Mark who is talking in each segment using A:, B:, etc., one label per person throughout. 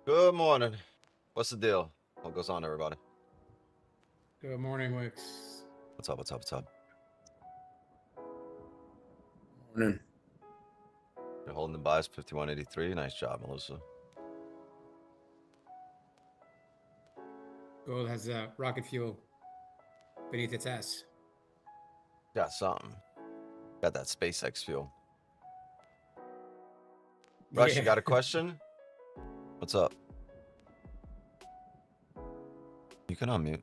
A: Good morning. What's the deal? What goes on, everybody?
B: Good morning, Wix.
A: What's up? What's up? What's up?
C: Morning.
A: You're holding the bias 5183. Nice job, Melissa.
B: Gold has rocket fuel beneath its ass.
A: Got something. Got that SpaceX fuel. Rush, you got a question? What's up? You can unmute.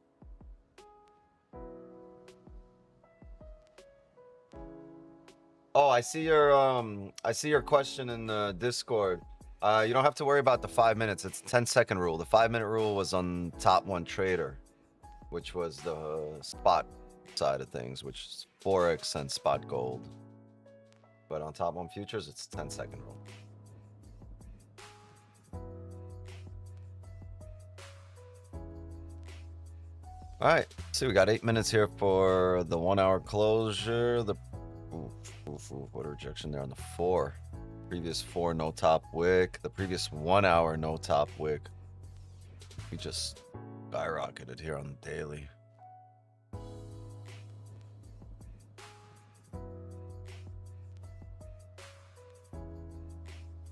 A: Oh, I see your question in the Discord. You don't have to worry about the 5 minutes. It's 10-second rule. The 5-minute rule was on top one trader, which was the spot side of things, which is Forex and spot gold. But on top one futures, it's 10-second rule. All right, see, we got 8 minutes here for the 1 hour closure. The what a rejection there on the 4. Previous 4 no top wick. The previous 1 hour no top wick. We just skyrocketed here on the daily.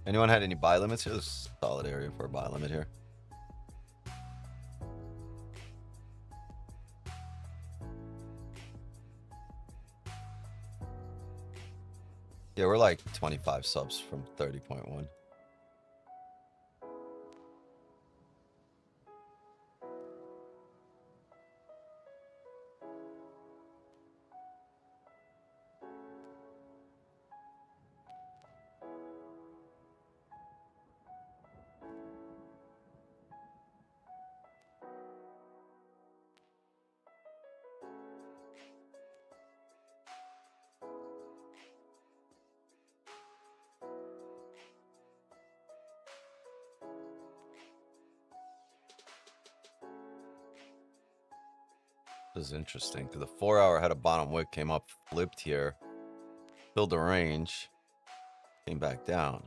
A: Anyone had any buy limits here? This is a solid area for a buy limit here. Yeah, we're like 25 subs from 30.1. This is interesting because the 4 hour had a bottom wick, came up, flipped here, filled the range, came back down.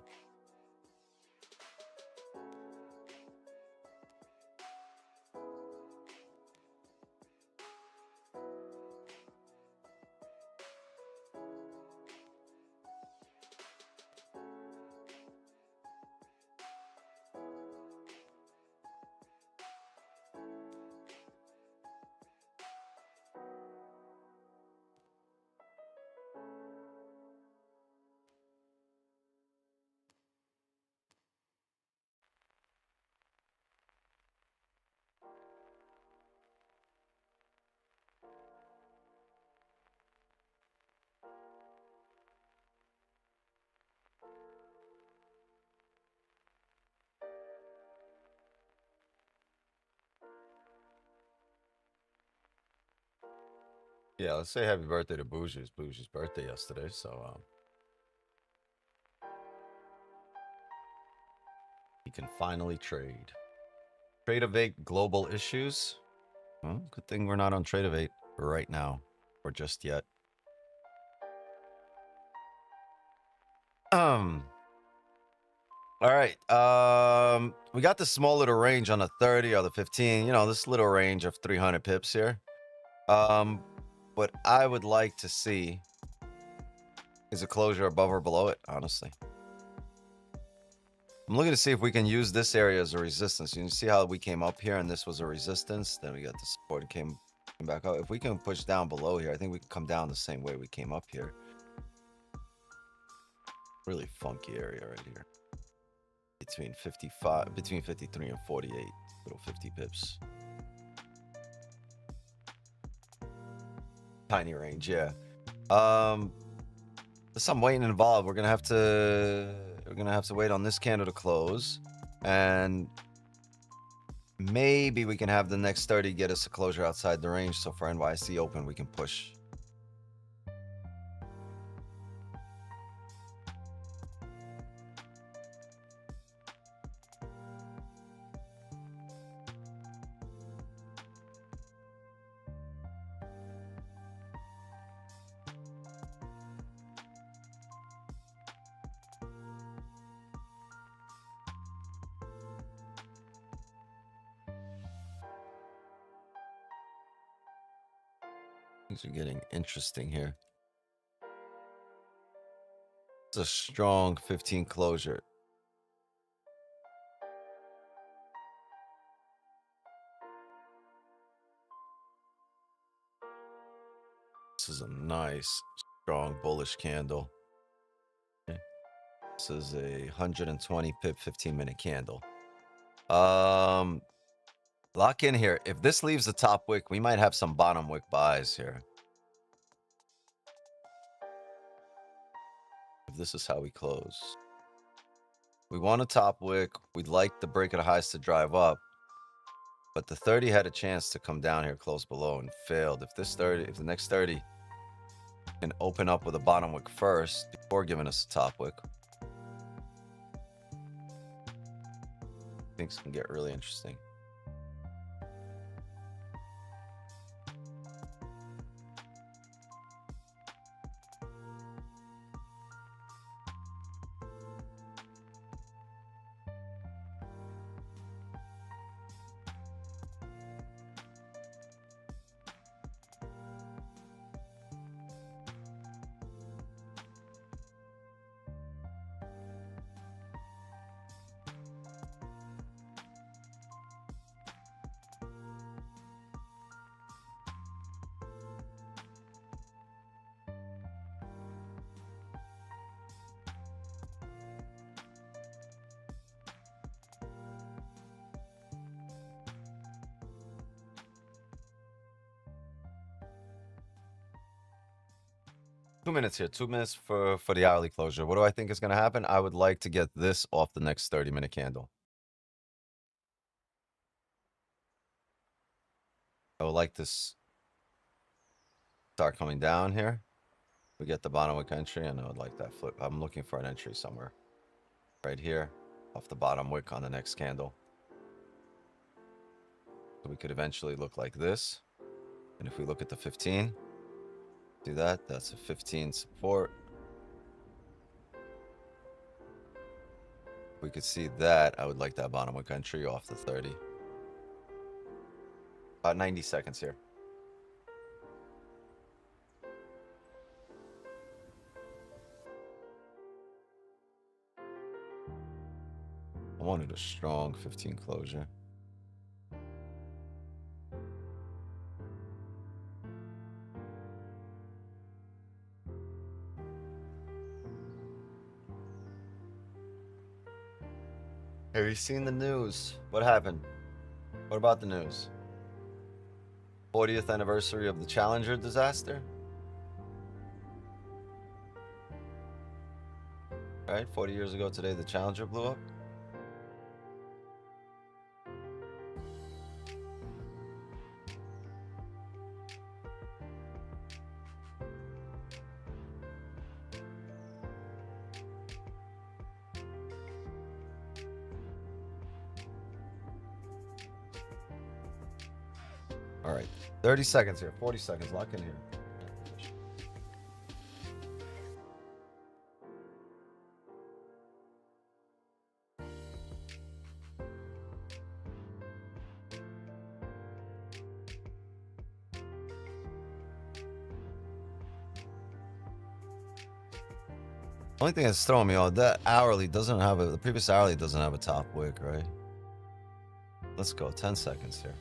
A: Yeah, let's say happy birthday to Bougie. It's Bougie's birthday yesterday, so he can finally trade. Trade global issues. Well, good thing we're not on Trade right now, or just yet. All right. We got the small little range on the 30 or the 15. You know, this little range of 300 pips here. What I would like to see is a closure above or below it, honestly. I'm looking to see if we can use this area as a resistance. You can see how we came up here and this was a resistance. Then we got the support and came back up. If we can push down below here, I think we can come down the same way we came up here. Really funky area right here. Between 53 and 48. Little 50 pips. Tiny range, yeah. There's some waiting involved. We're gonna have to wait on this candle to close, and maybe we can have the next 30 get us a closure outside the range. So for NYC open, we can push. Things are getting interesting here. It's a strong 15 closure. This is a nice, strong bullish candle. Okay. This is a 120 pip 15-minute candle. Lock in here. If this leaves the top wick, we might have some bottom wick buys here. If this is how we close. We want a top wick. We'd like the break of the highs to drive up. But the 30 had a chance to come down here close below and failed. If the next 30 can open up with a bottom wick first before giving us a top wick, things can get really interesting. Two minutes here. 2 minutes for the hourly closure. What do I think is going to happen? I would like to get this off the next 30-minute candle. I would like this start coming down here. We get the bottom wick entry, and I would like that flip. I'm looking for an entry somewhere right here off the bottom wick on the next candle. So we could eventually look like this. And if we look at the 15, see that? That's a 15 support. We could see that. I would like that bottom wick entry off the 30. About 90 seconds here. I wanted a strong 15 closure. Have you seen the news? What happened? What about the news? 40th anniversary of the Challenger disaster? Right? 40 years ago today, the Challenger blew up. All right, 30 seconds here, 40 seconds, lock in here. Only thing that's throwing me off, that hourly doesn't have the previous hourly doesn't have a top wick, right? Let's go, 10 seconds here.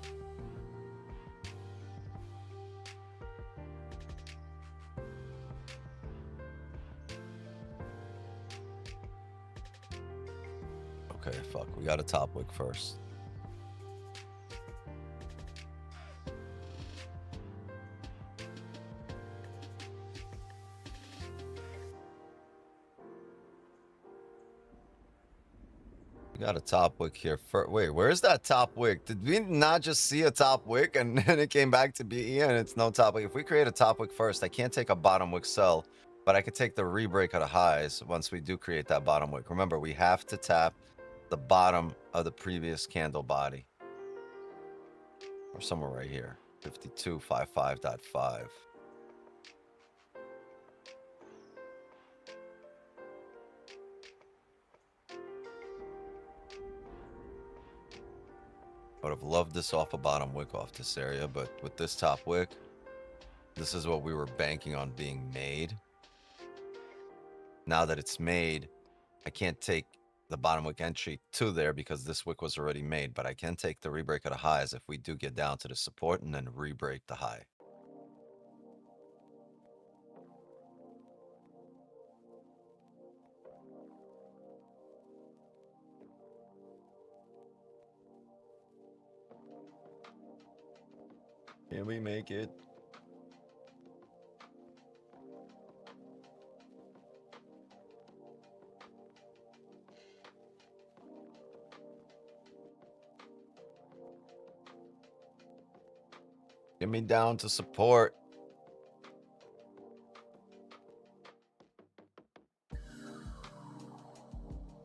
A: Okay, fuck, we got a top wick first. We got a top wick here. Wait, where's that top wick? Did we not just see a top wick and then it came back to BE and it's no top wick? If we create a top wick first, I can't take a bottom wick sell, but I could take the re-break of the highs once we do create that bottom wick. Remember, we have to tap the bottom of the previous candle body. Or somewhere right here. 5255.5. I would have loved this off a bottom wick off this area, but with this top wick, This is what we were banking on being made. Now that it's made, I can't take the bottom wick entry to there because this wick was already made, but I can take the rebreak of the highs if we do get down to the support and then rebreak the high. Can we make it? Get me down to support.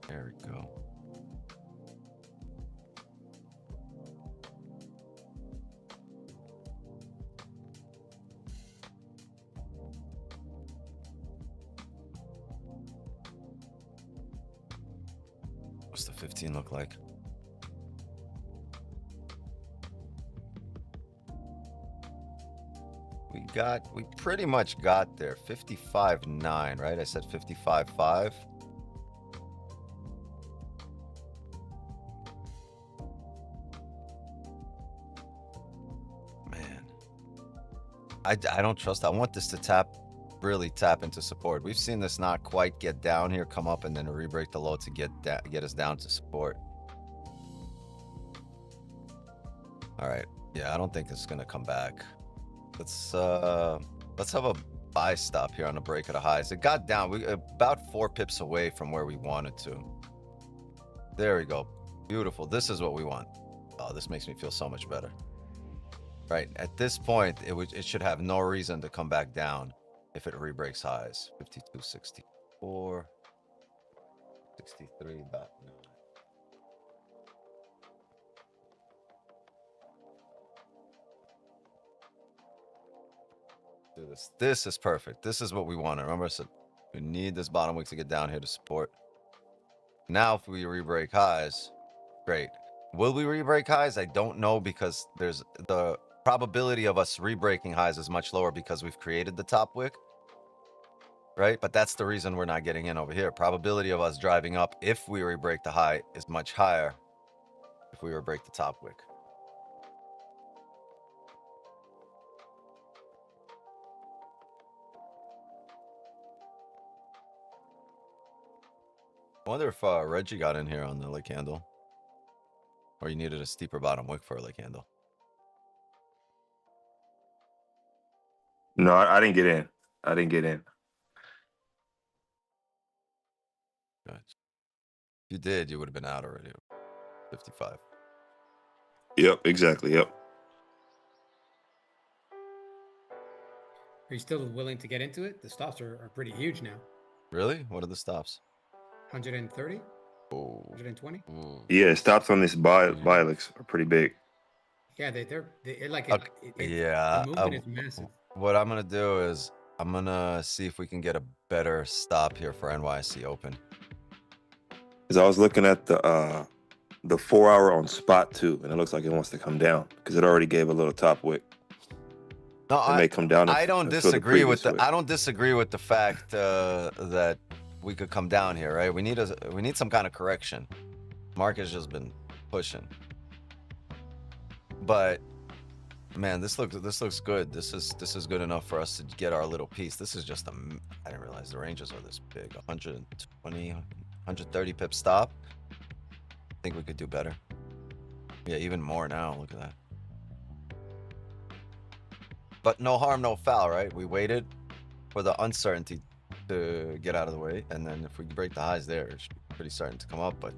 A: There we go. What's the 15 look like? We pretty much got there. 55.9, right? I said 55.5. Man. I don't trust. I want this to really tap into support. We've seen this not quite get down here, come up, and then re-break the low to get us down to support. All right. Yeah, I don't think this is gonna come back. Let's have a buy stop here on the break of the highs. It got down. We about 4 pips away from where we wanted to. There we go. Beautiful. This is what we want. Oh, this makes me feel so much better. Right. At this point, it should have no reason to come back down if it re-breaks highs. 52.64, 63.9. Do this. This is perfect. This is what we want. Remember, I said we need this bottom wick to get down here to support. Now, if we re-break highs, great. Will we re-break highs? I don't know, because there's the probability of us re-breaking highs is much lower because we've created the top wick, right? But that's the reason we're not getting in over here. Probability of us driving up if we re-break the high is much higher if we re-break the top wick. I wonder if Reggie got in here on the lick candle, or you needed a steeper bottom wick for a lick candle.
C: No, I didn't get in. I didn't get in.
A: Gotcha. If you did, you would have been out already. 55.
C: Yep, exactly. Yep.
B: Are you still willing to get into it? The stops are pretty huge now.
A: Really? What are the stops?
B: 130,
A: Oh.
B: 120.
C: Yeah, stops on this Bilix are pretty big.
B: Yeah, they're like
A: Okay. Yeah.
B: The movement is massive.
A: What I'm gonna do is I'm gonna see if we can get a better stop here for NYC Open.
C: Because I was looking at the 4 hour on spot too, and it looks like it wants to come down because it already gave a little top wick.
A: No,
C: It may come down.
A: I don't disagree with the. I don't disagree with the fact that we could come down here, right? We need some kind of correction. Market's just been pushing, but man, this looks good. This is good enough for us to get our little piece. This is just I didn't realize the ranges are this big. 120, 130 pip stop. I think we could do better. Yeah, even more now. Look at that. But no harm, no foul, right? We waited for the uncertainty to get out of the way, and then if we break the highs there, it should be pretty starting to come up. But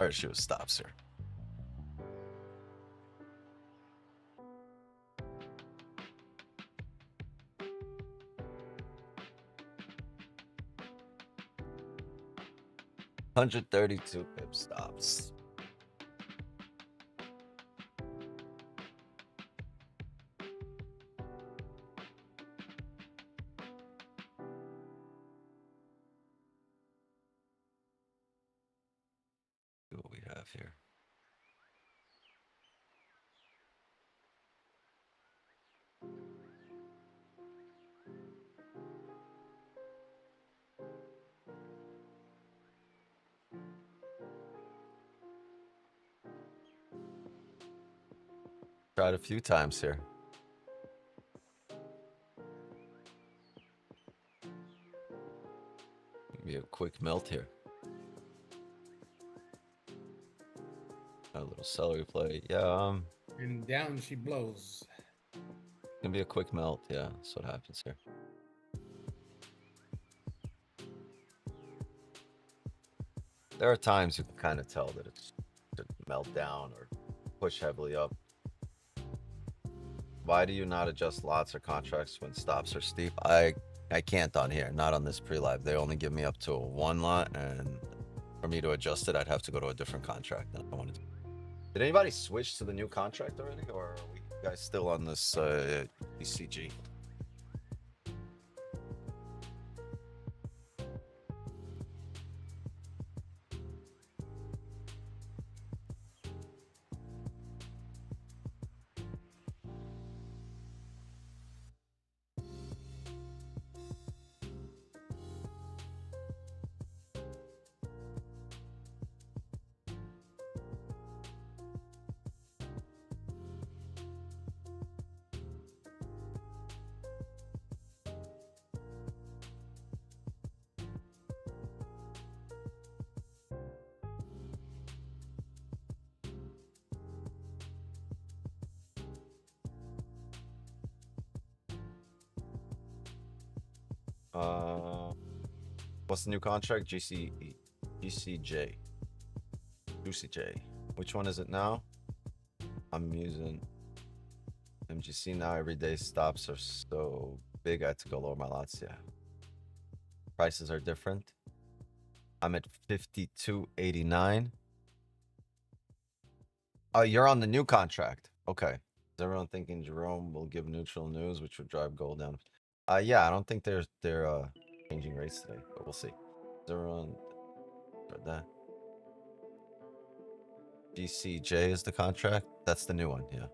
A: our shoe stops here. $132 pip stops. See what we have here. tried a few times here. Be a quick melt here. A little celery play. Yeah,
B: And down she blows.
A: gonna be a quick melt. Yeah, that's what happens here. There are times you can kind of tell that it's to melt down or push heavily up. Why do you not adjust lots or contracts when stops are steep? I can't on here, not on this pre-live. They only give me up to one lot, and for me to adjust it, I'd have to go to a different contract. Than I wanted to. Did anybody switch to the new contract already, or are we guys still on this ECG? What's the new contract? GCJ. Which one is it now? I'm using MGC now. Everyday stops are so big, I had to go lower my lots. Yeah. Prices are different. I'm at 52.89. Oh, you're on the new contract. Okay. Is everyone thinking Jerome will give neutral news, which would drive gold down? Yeah, I don't think they're changing rates today, but we'll see. Is everyone read that? GCJ is the contract. That's the new one. Yeah.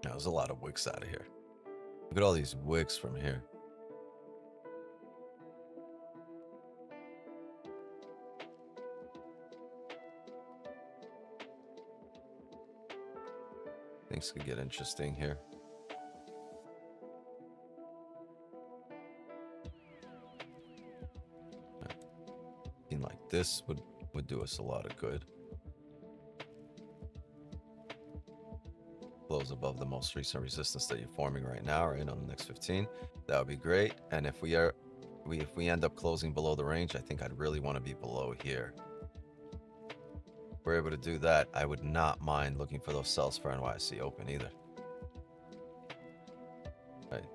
A: There's a lot of wicks out of here. Look at all these wicks from here. Things could get interesting here. Like this would do us a lot of good. Close above the most recent resistance that you're forming right now, right on the next 15. That would be great. And if we end up closing below the range, I think I'd really want to be below here. If we're able to do that, I would not mind looking for those sells for NYC open either. Right.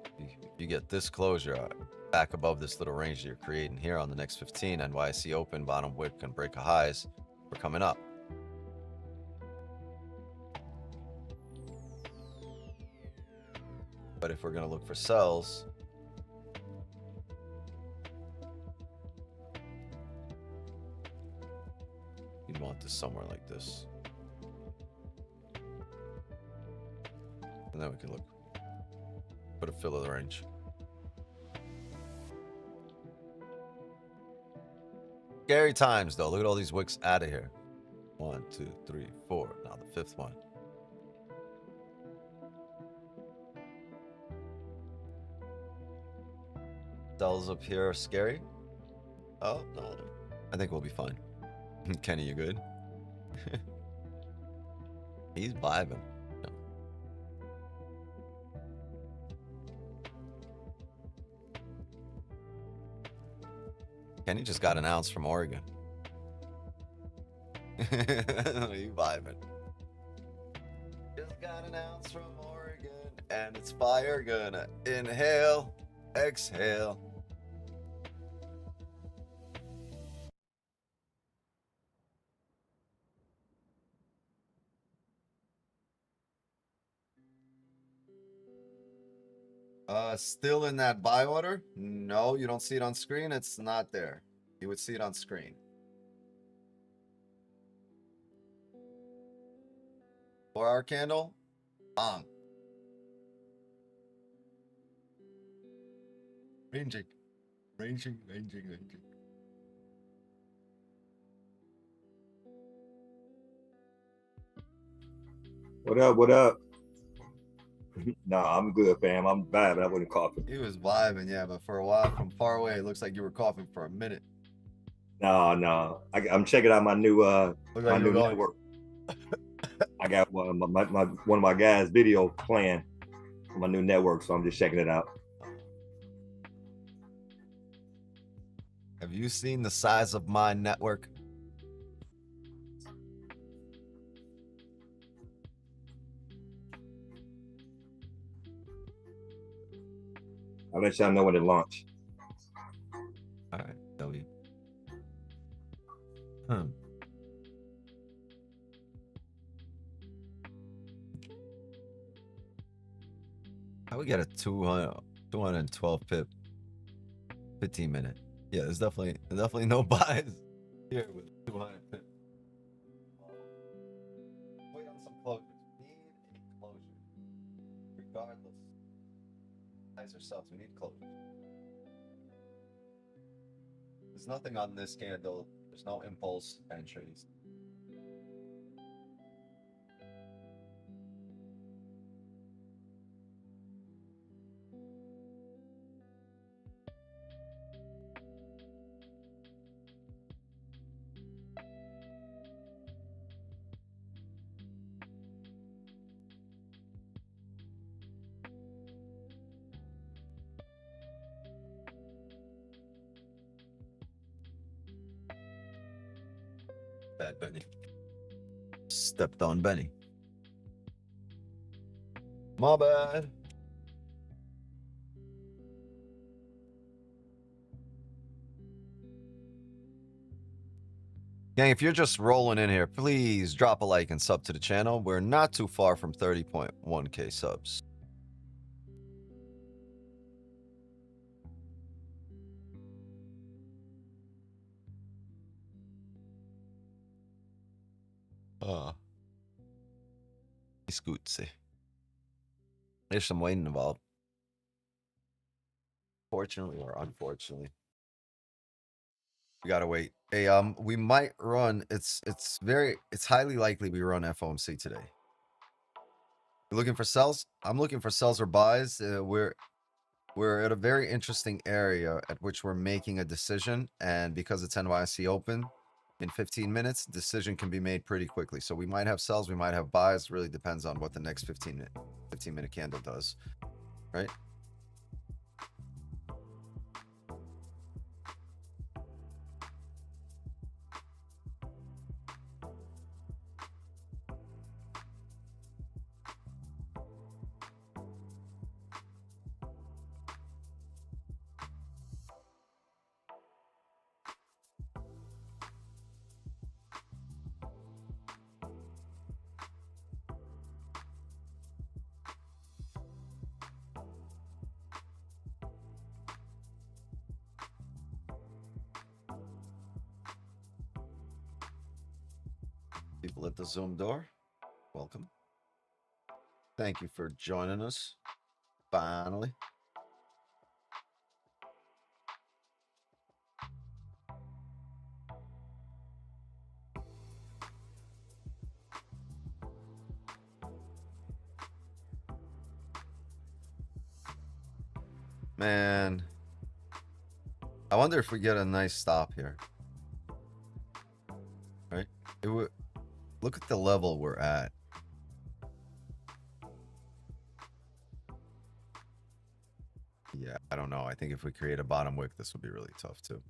A: You get this closure back above this little range that you're creating here on the next 15, NYC open, bottom wick, and break a highs. We're coming up. But if we're going to look for sells, you'd want this somewhere like this. And then we can look, put a fill of the range. Scary times though. Look at all these wicks out of here. 1, 2, 3, 4. Now the fifth one. Sells up here are scary. Oh, no. I think we'll be fine. Kenny, you good? He's vibing. No. Kenny just got an ounce from Oregon. You vibing. Just got an ounce from Oregon, and it's fire. Gonna inhale, exhale. Still in that buy order? No, you don't see it on screen. It's not there. You would see it on screen. 4-hour candle. On. Ranging.
D: What up? What up? Nah, I'm good, fam. I'm bad, but I wasn't coughing.
A: He was vibing, yeah, but for a while from far away, it looks like you were coughing for a minute.
D: No. I'm checking out my new
A: Looked like
D: my
A: you were
D: new
A: going.
D: network. I got one of my guys' video playing on my new network, so I'm just checking it out.
A: Have you seen the size of my network?
D: I'll let y'all know when it launch.
A: All right, W. How we get a 212 pip 15 minute? Yeah, there's definitely no buys here with 200 pip. Wait on some closures. We need a closure. Regardless. Buys or sells, we need closures. There's nothing on this candle. There's no impulse entries. Bad Benny. Stepped on Benny. My bad. Gang, if you're just rolling in here, please drop a like and sub to the channel. We're not too far from 30.1k subs. Scootsie. There's some waiting involved. Fortunately or unfortunately. We gotta wait. Hey, we might run. It's highly likely we run FOMC today. You're looking for sells? I'm looking for sells or buys. We're at a very interesting area at which we're making a decision, and because it's NYSE open in 15 minutes, decision can be made pretty quickly. So we might have sells, we might have buys. Really depends on what the next 15 minute candle does, right? People at the Zoom door, welcome. Thank you for joining us. Finally. Man, I wonder if we get a nice stop here. Right? It would look at the level we're at. Yeah, I don't know. I think if we create a bottom wick, this would be really tough too.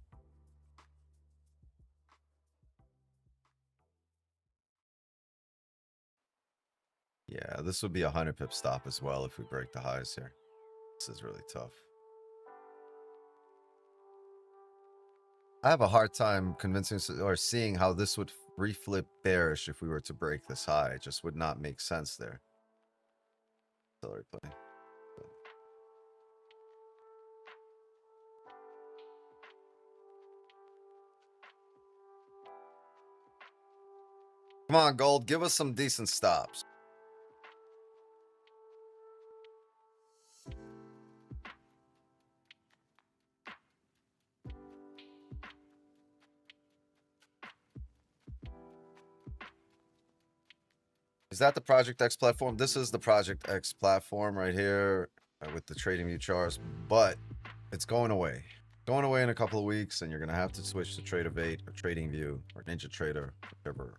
A: Yeah, this would be a 100 pip stop as well if we break the highs here. This is really tough. I have a hard time convincing or seeing how this would reflip bearish if we were to break this high. It just would not make sense there. Sorry, play. Come on, gold, give us some decent stops. Is that the Project X platform? This is the Project X platform right here with the TradingView charts, but it's going away. Going away in a couple of weeks, and you're gonna have to switch to Tradeovate or TradingView or NinjaTrader, whatever.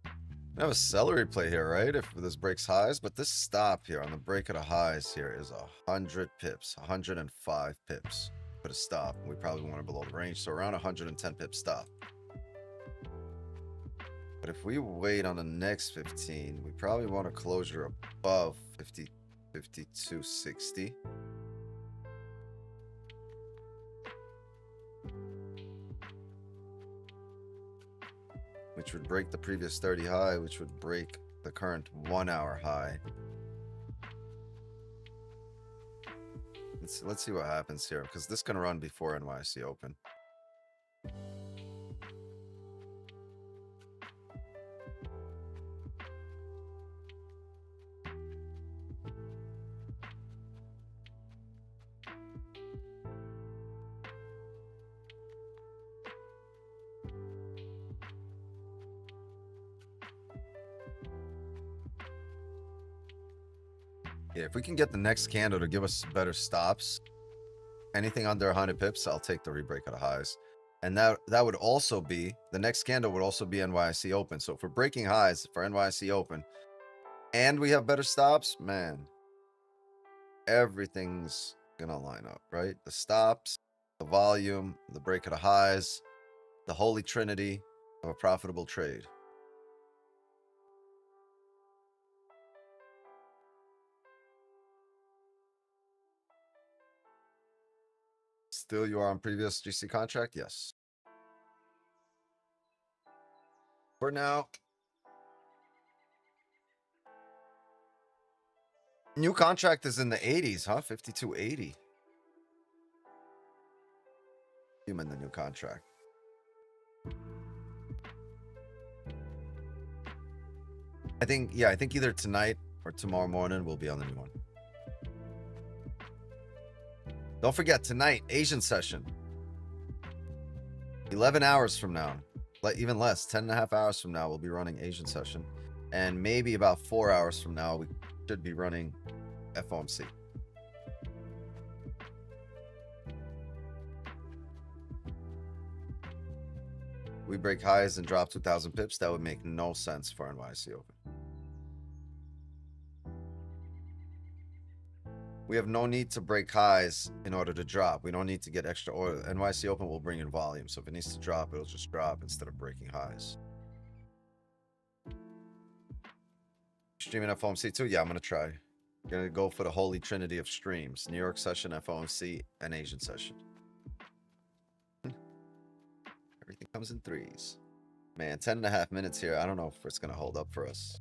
A: I have a celery play here, right? If this breaks highs, but this stop here on the break of the highs here is 100 pips, 105 pips. Put a stop. We probably want it below the range, so around 110 pip stop. But if we wait on the next 15, we probably want a closure above 50, 52.60. Which would break the previous 30 high, which would break the current 1 hour high. Let's see what happens here, because this can run before NYC open. Yeah, if we can get the next candle to give us better stops, anything under 100 pips, I'll take the rebreak of the highs. And that would also be, the next candle would also be NYC open. So if we're breaking highs for NYC open and we have better stops, man, everything's gonna line up, right? The stops, the volume, the break of the highs, the holy trinity of a profitable trade. Still you are on previous GC contract? Yes. For now. New contract is in the 80s, huh? 52.80. Human, the new contract. I think either tonight or tomorrow morning we'll be on the new one. Don't forget, tonight, Asian session. 11 hours from now, even less, 10 and a half hours from now, we'll be running Asian session. And maybe about 4 hours from now, we should be running FOMC. We break highs and drop 2,000 pips. That would make no sense for NYC open. We have no need to break highs in order to drop. We don't need to get extra order. NYC open will bring in volume. So if it needs to drop, it'll just drop instead of breaking highs. Streaming FOMC too? Yeah, I'm going to try. Going to go for the holy trinity of streams. New York session, FOMC, and Asian session. Everything comes in threes. Man, 10 and a half minutes here. I don't know if it's going to hold up for us.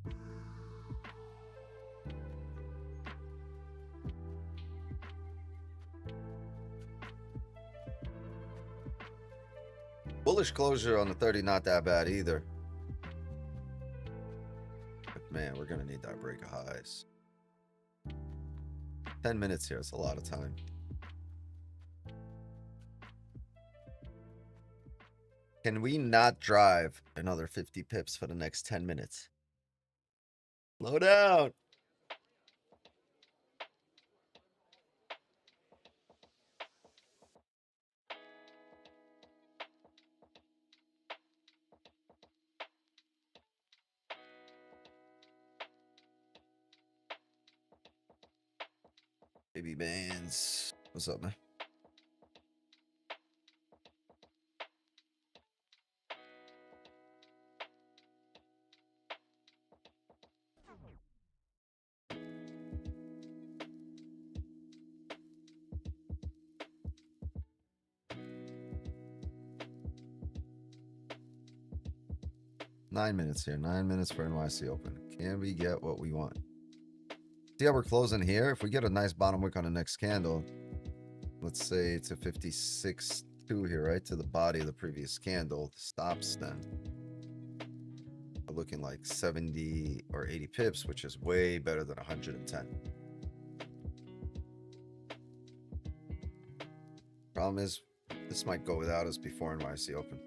A: Bullish closure on the 30, not that bad either. But man, we're going to need that break of highs. 10 minutes here. It's a lot of time. Can we not drive another 50 pips for the next 10 minutes? Slow down. Baby bands. What's up, man? Nine minutes here. 9 minutes for NYC open. Can we get what we want? See how we're closing here? If we get a nice bottom wick on the next candle, let's say to 56.2 here, right? To the body of the previous candle. The stops then are looking like 70 or 80 pips, which is way better than 110. Problem is, this might go without us before NYC open.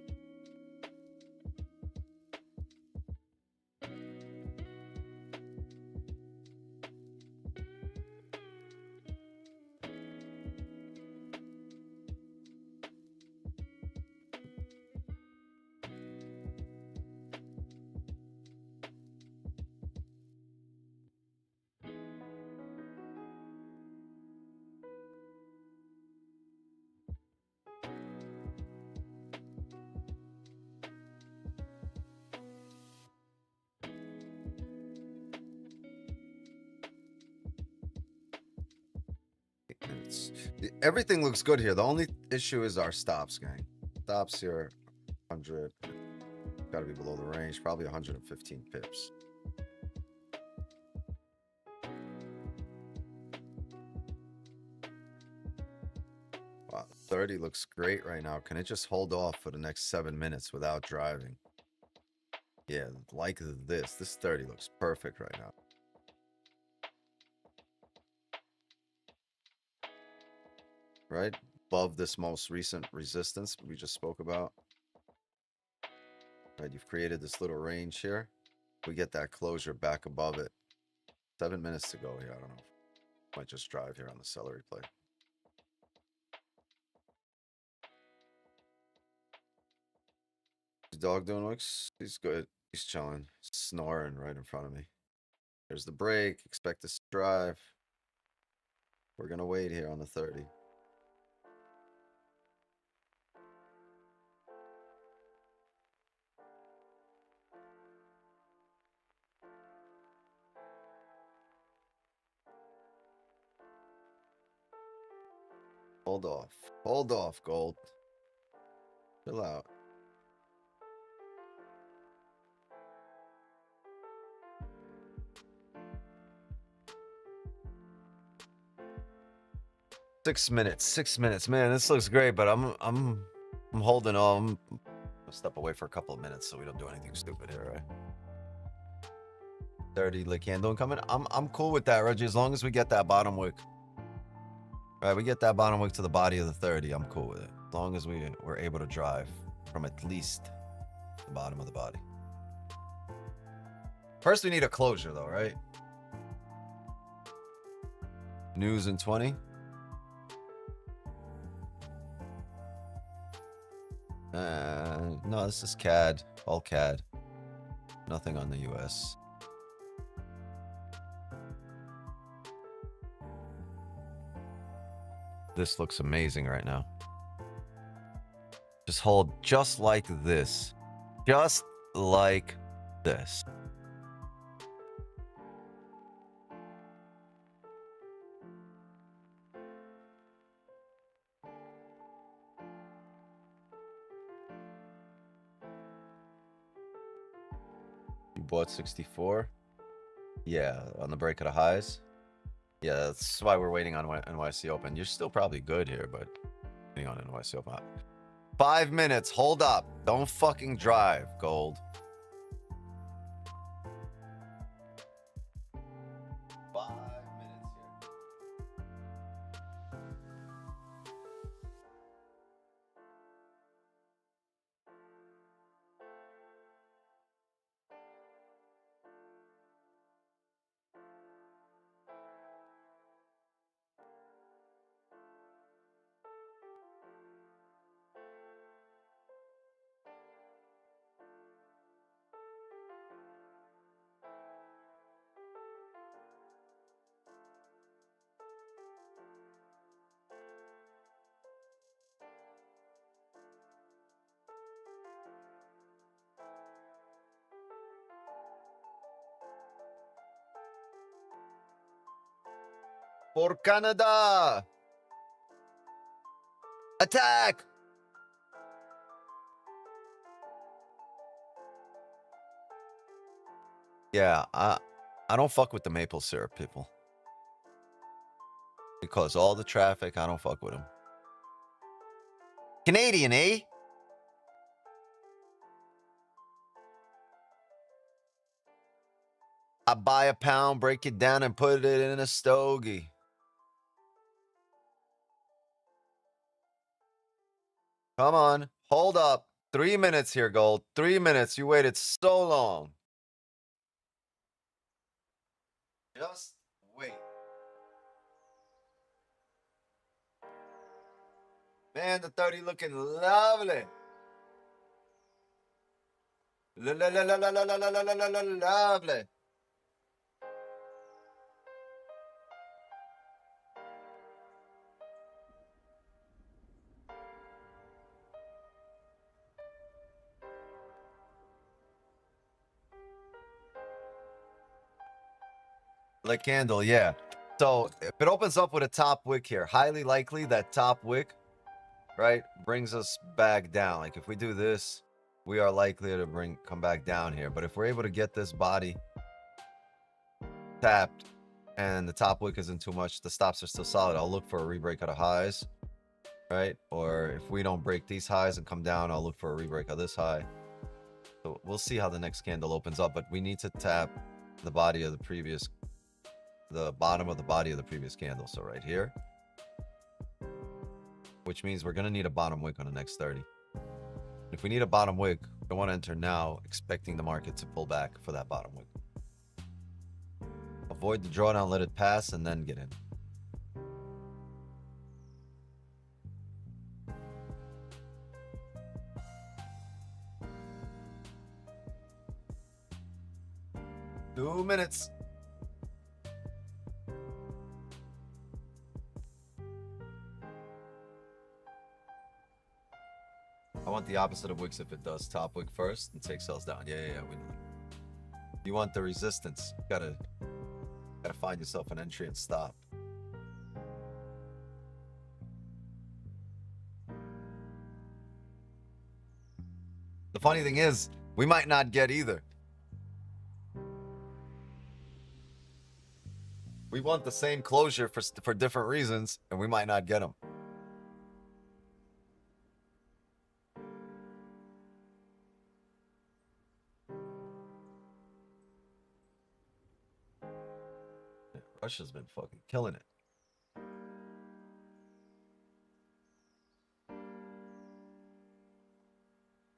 A: Everything looks good here. The only issue is our stops, gang. Stops here, 100. Got to be below the range. Probably 115 pips. Wow, 30 looks great right now. Can it just hold off for the next 7 minutes without driving? Yeah, like this. This 30 looks perfect right now. Right? Above this most recent resistance we just spoke about. Right, you've created this little range here. We get that closure back above it. 7 minutes to go here. I don't know. Might just drive here on the celery play. His dog doing looks. He's good. He's chilling. Snoring right in front of me. There's the break. Expect this to drive. We're gonna wait here on the 30. Hold off. Hold off, gold. Chill out. Six minutes, man. This looks great, but I'm holding on. I'll step away for a couple of minutes so we don't do anything stupid here, right? 30 lit candle coming. I'm cool with that, Reggie, as long as we get that bottom wick. Right, we get that bottom wick to the body of the 30. I'm cool with it. As long as we're able to drive from at least the bottom of the body. First, we need a closure, though, right? News in 20. No, this is CAD. All CAD. Nothing on the US. This looks amazing right now. Just hold just like this. Just like this. You bought 64? Yeah, on the break of the highs. Yeah, that's why we're waiting on NYC Open. You're still probably good here, but waiting on NYC Open. 5 minutes. Hold up. Don't fucking drive, gold. 5 minutes here. For Canada! Attack! Yeah, I don't fuck with the maple syrup people. Because all the traffic, I don't fuck with them. Canadian, eh? I buy a pound, break it down, and put it in a stogie. Come on. Hold up. 3 minutes here, gold. 3 minutes. You waited so long. Just wait. Man, the 30 looking lovely. Lovely. Lit candle, yeah. So if it opens up with a top wick here, highly likely that top wick, right, brings us back down. Like if we do this, we are likely to come back down here. But if we're able to get this body tapped and the top wick isn't too much, the stops are still solid, I'll look for a rebreak out of highs, right? Or if we don't break these highs and come down, I'll look for a rebreak of this high. So we'll see how the next candle opens up, but we need to tap the body of the previous, the bottom of the body of the previous candle. So right here, which means we're going to need a bottom wick on the next 30. If we need a bottom wick, I want to enter now expecting the market to pull back for that bottom wick. Avoid the drawdown, let it pass, and then get in. Two minutes. I want the opposite of wicks if it does. Top wick first and take sells down. Yeah, we know. You want the resistance. Gotta find yourself an entry and stop. The funny thing is, we might not get either. We want the same closure for different reasons, and we might not get them. Russia's been fucking killing it.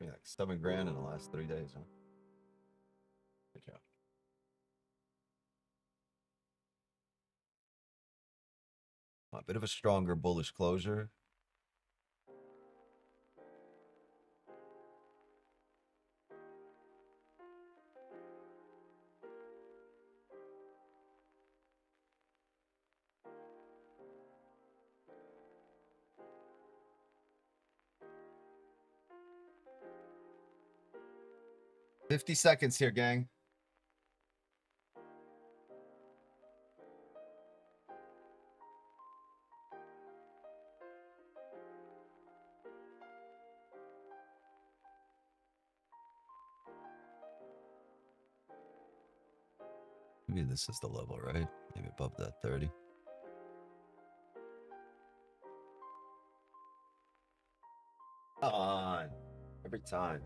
A: Like 7 grand in the last 3 days, huh? Good job. A bit of a stronger bullish closure. $50 seconds here, gang. Maybe this is the level, right? Maybe above that 30. Come on. Every time.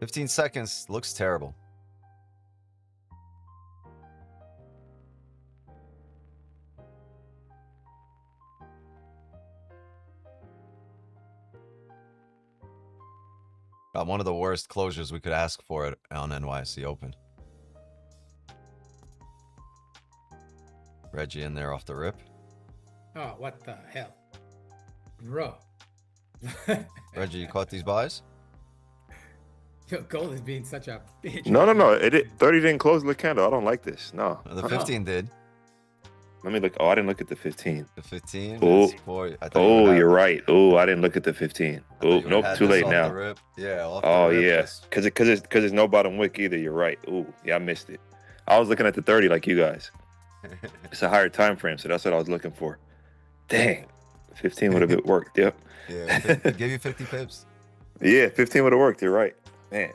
A: $15 seconds. Looks terrible. One of the worst closures we could ask for it on NYSE Open. Reggie in there off the rip.
B: Oh, what the hell, bro?
A: Reggie, you caught these buys?
B: Yo, gold is being such a bitch.
C: No. It 30 didn't close the candle. I don't like this. No.
A: The 15 did.
C: Let me look. Oh, I didn't look at the 15.
A: The 15.
C: Oh,
A: Oh,
C: you're right. Oh, I didn't look at the 15. Oh, nope, too late now.
A: Yeah.
C: Oh, yeah. Because it's no bottom wick either. You're right. Oh, yeah, I missed it. I was looking at the 30 like you guys. It's a higher time frame, so that's what I was looking for. Dang, 15 would have worked. Yep.
A: Yeah, give you 50 pips.
C: Yeah, 15 would have worked. You're right, man.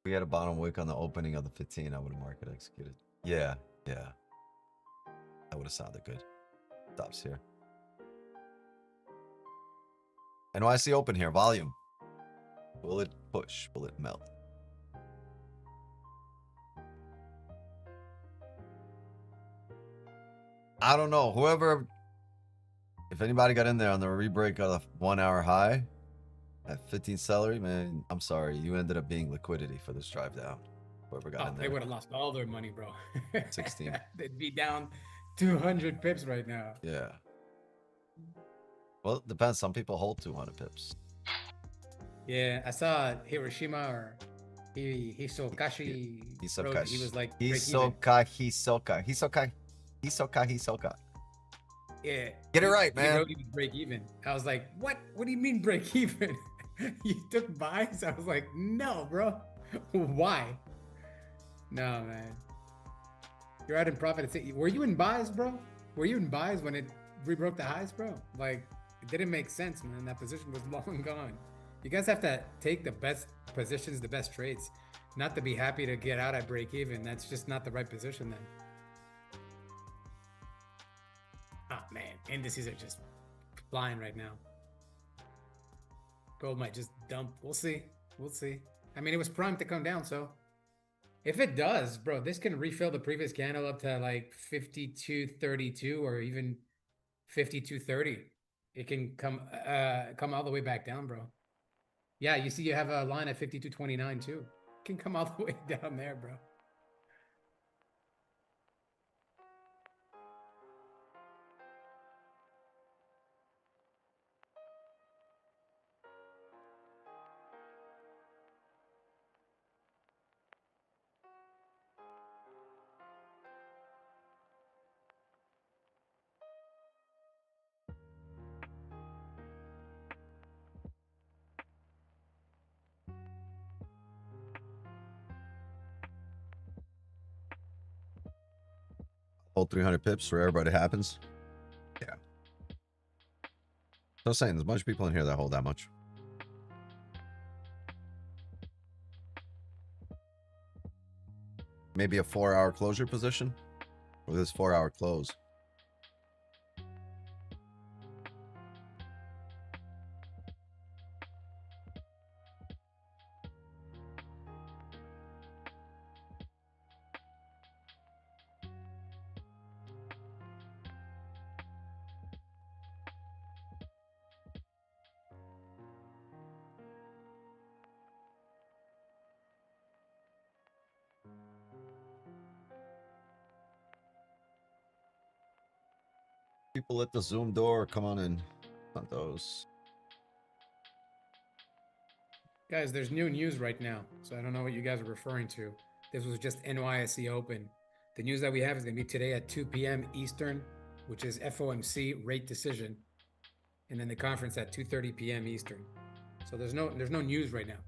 A: We had a bottom wick on the opening of the 15. I would have market executed. Yeah. That would have sounded good. Stops here. NYSE Open here. Volume. Will it push? Will it melt? I don't know. Whoever, if anybody got in there on the rebreak of the 1 hour high at 15 celery, man, I'm sorry. You ended up being liquidity for this drive down. Whoever got in there.
B: They would have lost all their money, bro.
A: 16.
B: They'd be down 200 pips right now.
A: Yeah. Well, it depends. Some people hold 200 pips.
B: Yeah, I saw Hiroshima or Hisokashi wrote,
A: Hisoka.
B: he was like break even.
A: Hisoka.
B: Yeah.
A: Get it right,
B: He
A: man.
B: wrote he was break even. I was like, what? What do you mean break even? You took buys? I was like, no, bro. Why? No, man. You're out in profit. Were you in buys, bro? Were you in buys when it rebroke the highs, bro? Like, it didn't make sense, man. That position was long gone. You guys have to take the best positions, the best trades, not to be happy to get out at break even. That's just not the right position then. Oh man, indices are just flying right now. Gold might just dump. We'll see. We'll see. I mean, it was primed to come down, so if it does, bro, this can refill the previous candle up to like 52.32 or even 52.30. It can come all the way back down, bro. Yeah, you see you have a line at 52.29 too. It can come all the way down there, bro.
A: Hold 300 pips for everybody happens. Yeah. So saying there's a bunch of people in here that hold that much. Maybe a 4-hour closure position with this 4-hour close. People at the Zoom door, come on in. Not those.
B: Guys, there's new news right now, so I don't know what you guys are referring to. This was just NYSE Open. The news that we have is going to be today at 2 p.m. Eastern, which is FOMC rate decision, and then the conference at 2:30 p.m. Eastern. So there's no news right now.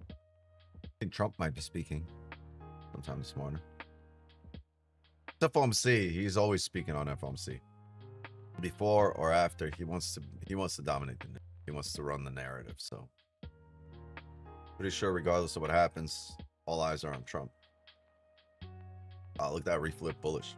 A: I think Trump might be speaking sometime this morning. It's FOMC. He's always speaking on FOMC. Before or after, he wants to dominate the. He wants to run the narrative. So pretty sure, regardless of what happens, all eyes are on Trump. Oh, look at that reflip bullish.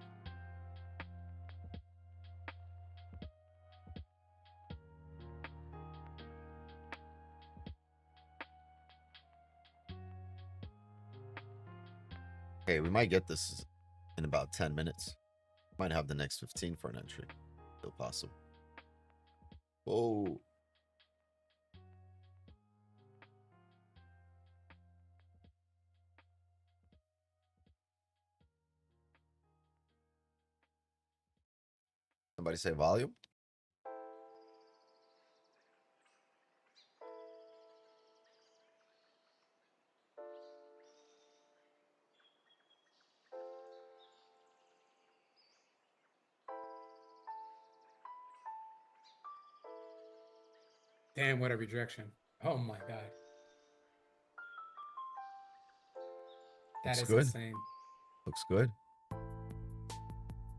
A: Okay, we might get this in about 10 minutes. Might have the next 15 for an entry. Still possible. Whoa. Somebody say volume.
B: Damn, what a rejection. Oh my God. That
A: Looks
B: is
A: good.
B: insane.
A: Looks good.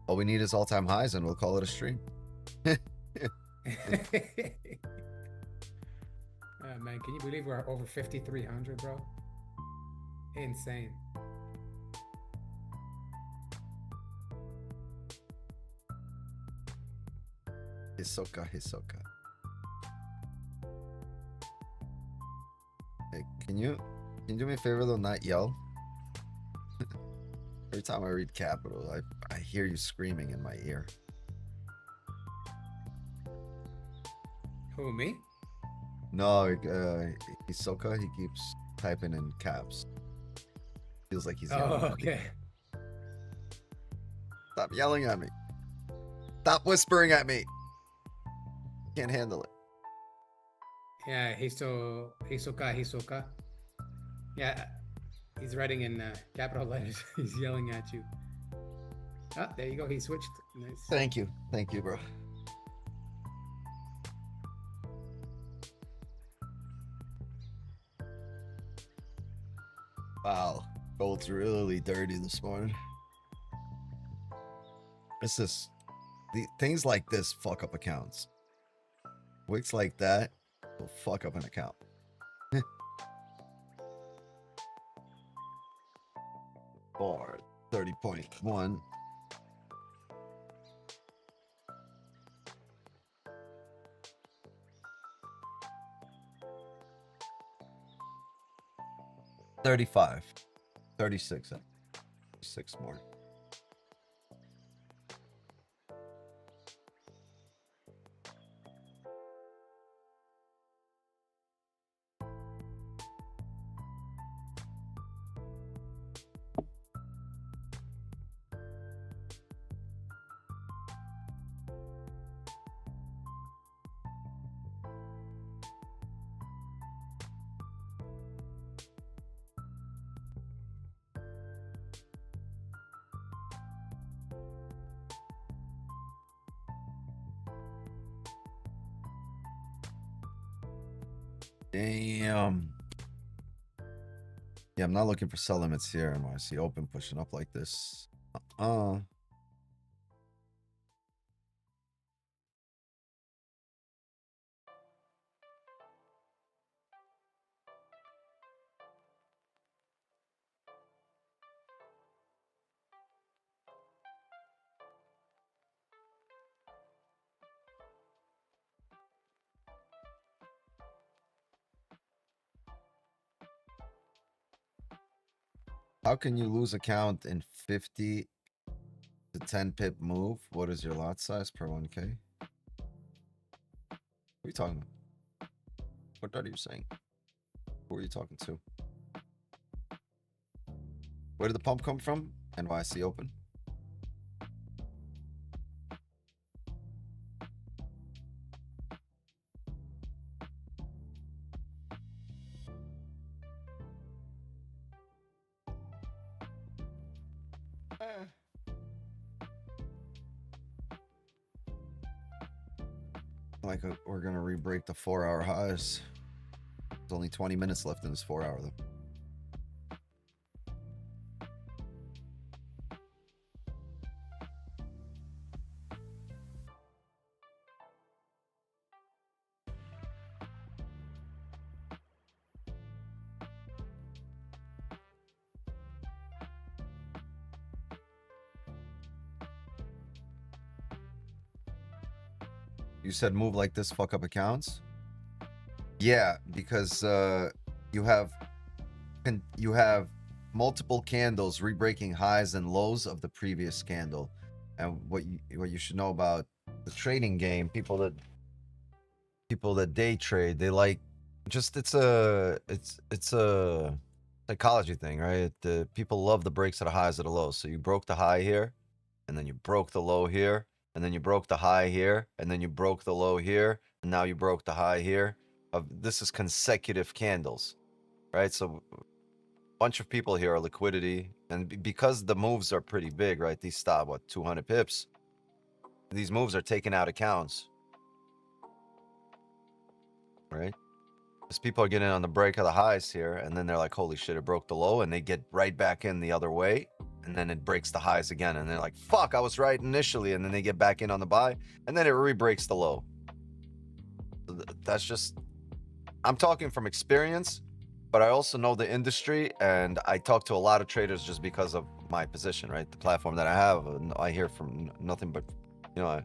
A: All we need is all-time highs and we'll call it a stream.
B: Oh, man, can you believe we're over 5,300, bro? Insane.
A: Hisoka. Hey, can you do me a favor though, not yell? Every time I read Capital, I hear you screaming in my ear.
B: Who, me?
A: No, Hisoka, he keeps typing in caps. Feels like he's yelling.
B: Oh, okay.
A: Stop yelling at me. Stop whispering at me. Can't handle it.
B: Yeah, Hisoka. Yeah, he's writing in capital letters. He's yelling at you. Ah, there you go. He switched. Nice.
A: Thank you, bro. Wow, gold's really dirty this morning. It's just things like this fuck up accounts. Wicks like that will fuck up an account. Or 30.1. $35, $36, $6 more. Damn. Yeah, I'm not looking for sell limits here. And when I see open pushing up like this, how can you lose account in 50 to 10 pip move? What is your lot size per 1K? What are you talking about? What are you saying? Who are you talking to? Where did the pump come from? NYC open. Like we're gonna re-break the 4-hour highs. There's only 20 minutes left in this 4-hour though. You said move like this fuck up accounts? Yeah, because you have multiple candles re-breaking highs and lows of the previous candle. And what you should know about the trading game, people that day trade, they like just it's a psychology thing, right? The people love the breaks of the highs of the lows. So you broke the high here, and then you broke the low here, and then you broke the high here, and then you broke the low here, and now you broke the high here. This is consecutive candles, right? So a bunch of people here are liquidity, and because the moves are pretty big, right? These stop what 200 pips. These moves are taking out accounts, right? Because people are getting on the break of the highs here, and then they're like, holy shit, it broke the low, and they get right back in the other way, and then it breaks the highs again, and they're like, fuck, I was right initially, and then they get back in on the buy, and then it re-breaks the low. So that's just, I'm talking from experience, but I also know the industry, and I talk to a lot of traders just because of my position, right? The platform that I have, I hear from nothing but, you know,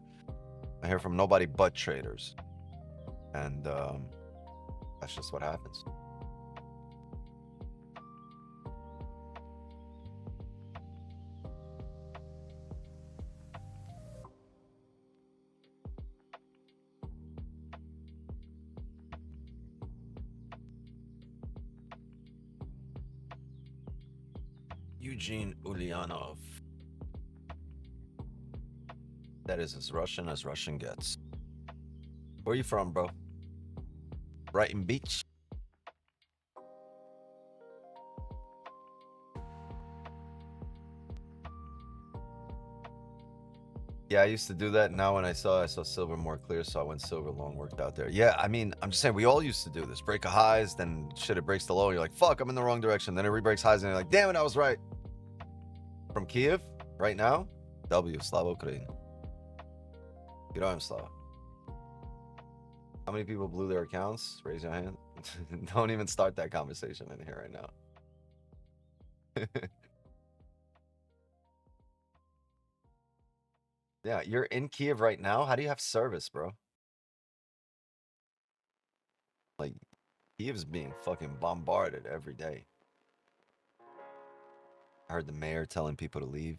A: I hear from nobody but traders, and that's just what happens. Eugene Ulyanov. That is as Russian gets. Where are you from, bro? Brighton Beach? Yeah, I used to do that. Now when I saw silver more clear, so I went silver long, worked out there. Yeah, I mean, I'm just saying we all used to do this. Break a highs, then shit, it breaks the low. And you're like, fuck, I'm in the wrong direction. Then it re-breaks highs, and you're like, damn it, I was right. From Kiev, right now, W, Slava Ukraine. Героям Slava. How many people blew their accounts? Raise your hand. Don't even start that conversation in here right now. Yeah, you're in Kiev right now. How do you have service, bro? Like, Kiev's being fucking bombarded every day. I heard the mayor telling people to leave.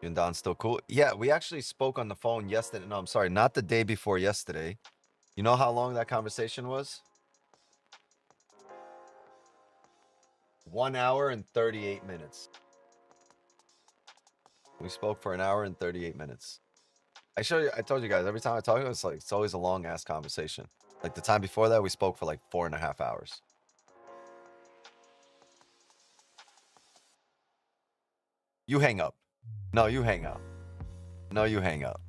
A: You and Don still cool? Yeah, we actually spoke on the phone yesterday. No, I'm sorry, not the day before yesterday. You know how long that conversation was? 1 hour and 38 minutes. We spoke for 1 hour and 38 minutes. I told you guys, every time I talk, it's always a long ass conversation. Like the time before that, we spoke for like 4.5 hours. You hang up. No, you hang up. No, you hang up.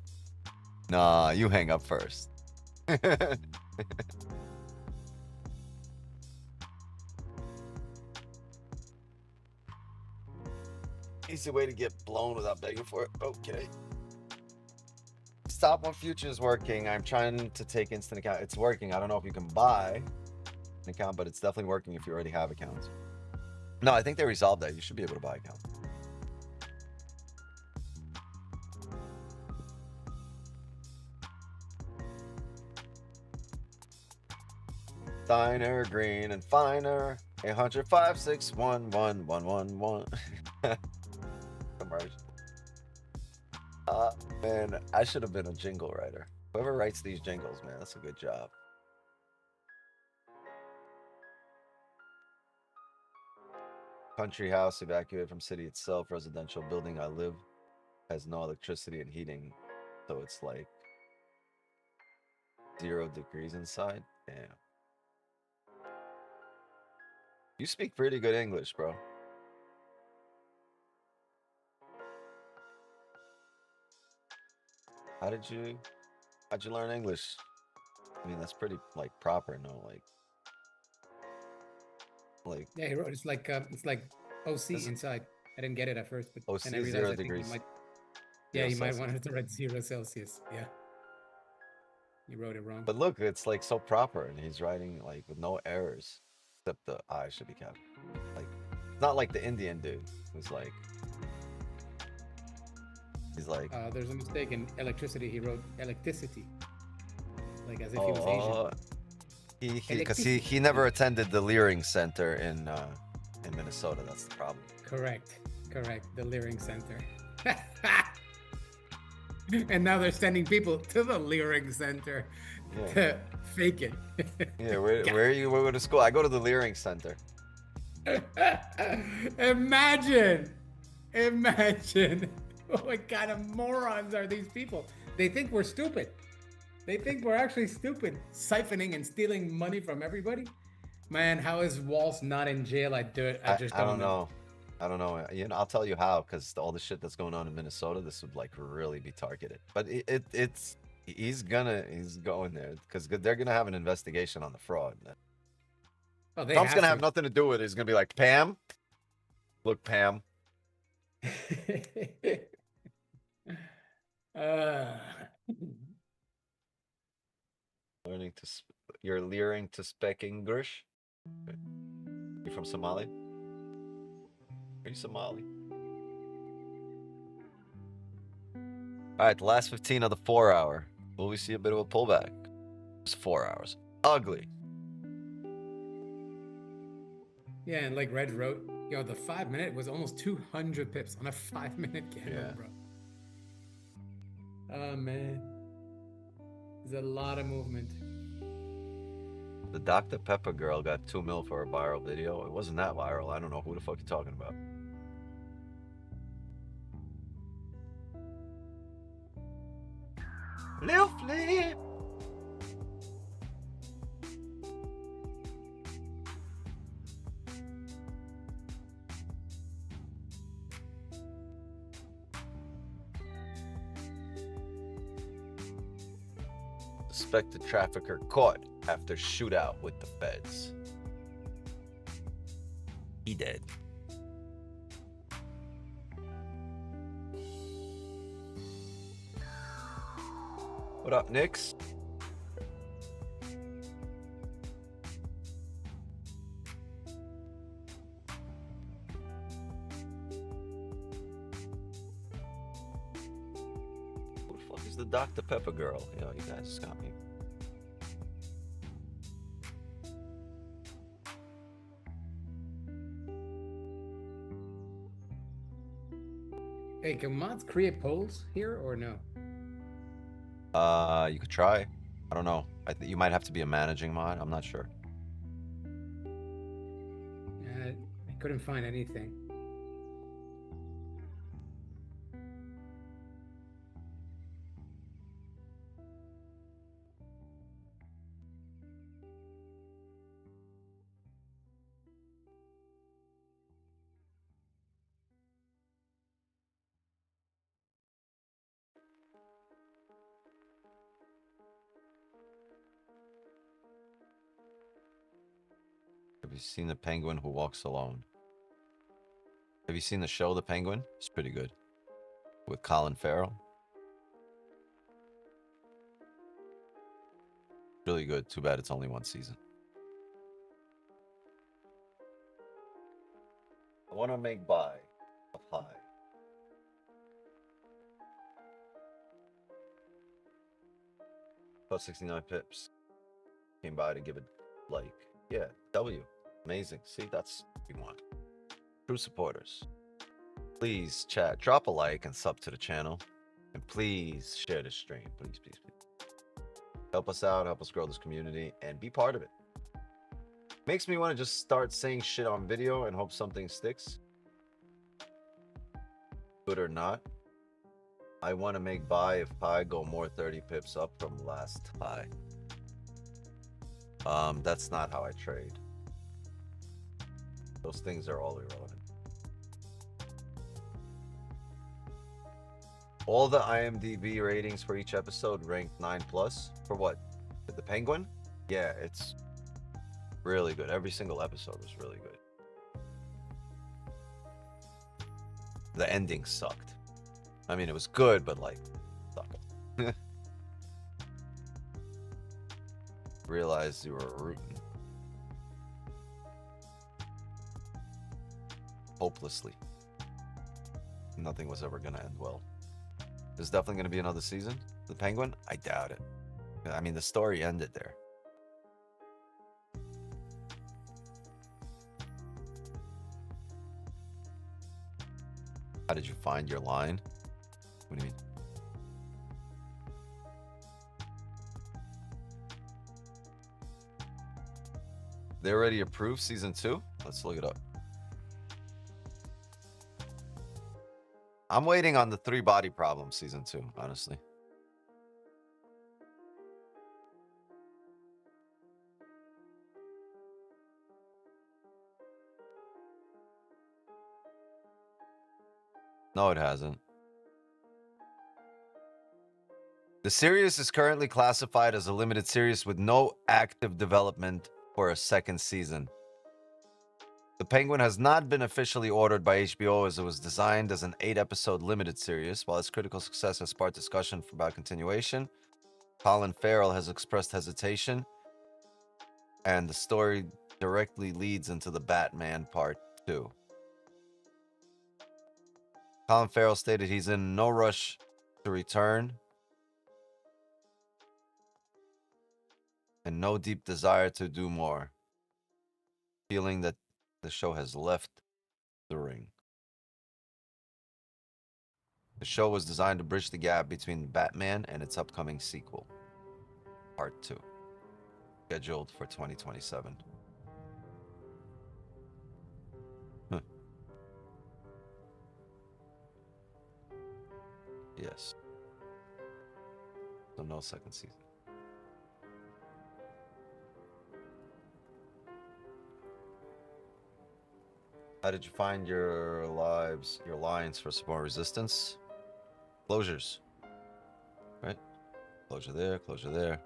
A: Nah, you hang up first. Easy way to get blown without begging for it. Okay. Stop on futures working. I'm trying to take instant account. It's working. I don't know if you can buy an account, but it's definitely working if you already have accounts. No, I think they resolved that. You should be able to buy accounts. Finer, green, and finer. 800-561-1111. Commercial. Man, I should have been a jingle writer. Whoever writes these jingles, man, that's a good job. Country house evacuated from city itself. Residential building I live has no electricity and heating, so it's like 0 degrees inside. Damn. You speak pretty good English, bro. How'd you learn English? I mean, that's pretty like proper, no? Like
B: Yeah, he wrote it's like OC inside. I didn't get it at first, but
A: OC
B: then I realized
A: 0
B: I think
A: degrees.
B: you
A: Zero
B: might
A: Celsius.
B: want to write 0 Celsius. Yeah. You wrote it wrong.
A: But look, it's like so proper, and he's writing like with no errors, except the I should be kept. Like, it's not like the Indian dude who's like, he's like,
B: there's a mistake in electricity. He wrote electricity, like as if he was Asian.
A: Because he never attended the Leering Center in Minnesota. That's the problem.
B: Correct. The Leering Center. And now they're sending people to the Leering Center to fake it.
A: Yeah, where you go to school? I go to the Leering Center.
B: Imagine. What kind of morons are these people? They think we're stupid. They think we're actually stupid, siphoning and stealing money from everybody. Man, how is Waltz not in jail? I just don't know.
A: I don't know. You know, I'll tell you how, because all the shit that's going on in Minnesota, this would like really be targeted. But he's going there because they're gonna have an investigation on the fraud.
B: Oh,
A: Trump's gonna have nothing to do with it. He's gonna be like, Pam, look, Pam. You're leering to speak English. You from Somalia? Are you Somali? All right, the last 15 of the 4 hour. Will we see a bit of a pullback? It's 4 hours. Ugly.
B: Yeah, and like Red wrote, the 5 minute was almost 200 pips on a 5 minute candle, bro. Oh man, there's a lot of movement.
A: The Dr. Pepper girl got 2 mil for a viral video. It wasn't that viral. I don't know who the fuck you're talking about. Lil Flip. Suspected trafficker caught after shootout with the feds. He dead. What up, Nix? Who the fuck is the Dr. Pepper girl? Yo, you guys just got me.
B: Hey, can mods create polls here or no?
A: You could try. I don't know. I think you might have to be a managing mod. I'm not sure.
B: I couldn't find anything.
A: Have you seen The Penguin Who Walks Alone? Have you seen the show The Penguin? It's pretty good. With Colin Farrell. Really good. Too bad it's only one season. I want to make buy of high. Plus 69 pips. Came by to give it like. Yeah, W. Amazing. See, that's what we want. True supporters. Please, chat, drop a like and sub to the channel. And please share this stream. Please, please, please. Help us out, help us grow this community, and be part of it. Makes me want to just start saying shit on video and hope something sticks. Good or not. I want to make buy if high go more 30 pips up from last high. That's not how I trade. Those things are all irrelevant. All the IMDb ratings for each episode ranked 9+. For what? The Penguin? Yeah, it's really good. Every single episode was really good. The ending sucked. I mean, it was good, but like, sucked. Realized you were rooting. Hopelessly. Nothing was ever going to end well. There's definitely going to be another season. The Penguin? I doubt it. I mean, the story ended there. How did you find your line? What do you mean? They already approved season 2? Let's look it up. I'm waiting on the 3 body problem season 2, honestly. No, it hasn't. The series is currently classified as a limited series with no active development for a second season. The Penguin has not been officially ordered by HBO as it was designed as an 8-episode limited series. While its critical success has sparked discussion about continuation, Colin Farrell has expressed hesitation, and the story directly leads into the Batman Part 2. Colin Farrell stated he's in no rush to return and no deep desire to do more, feeling that the show has left the ring. The show was designed to bridge the gap between Batman and its upcoming sequel, Part 2, scheduled for 2027. Huh. Yes. So no second season. How did you find your lines for support resistance? Closures. Right? Closure there, closure there.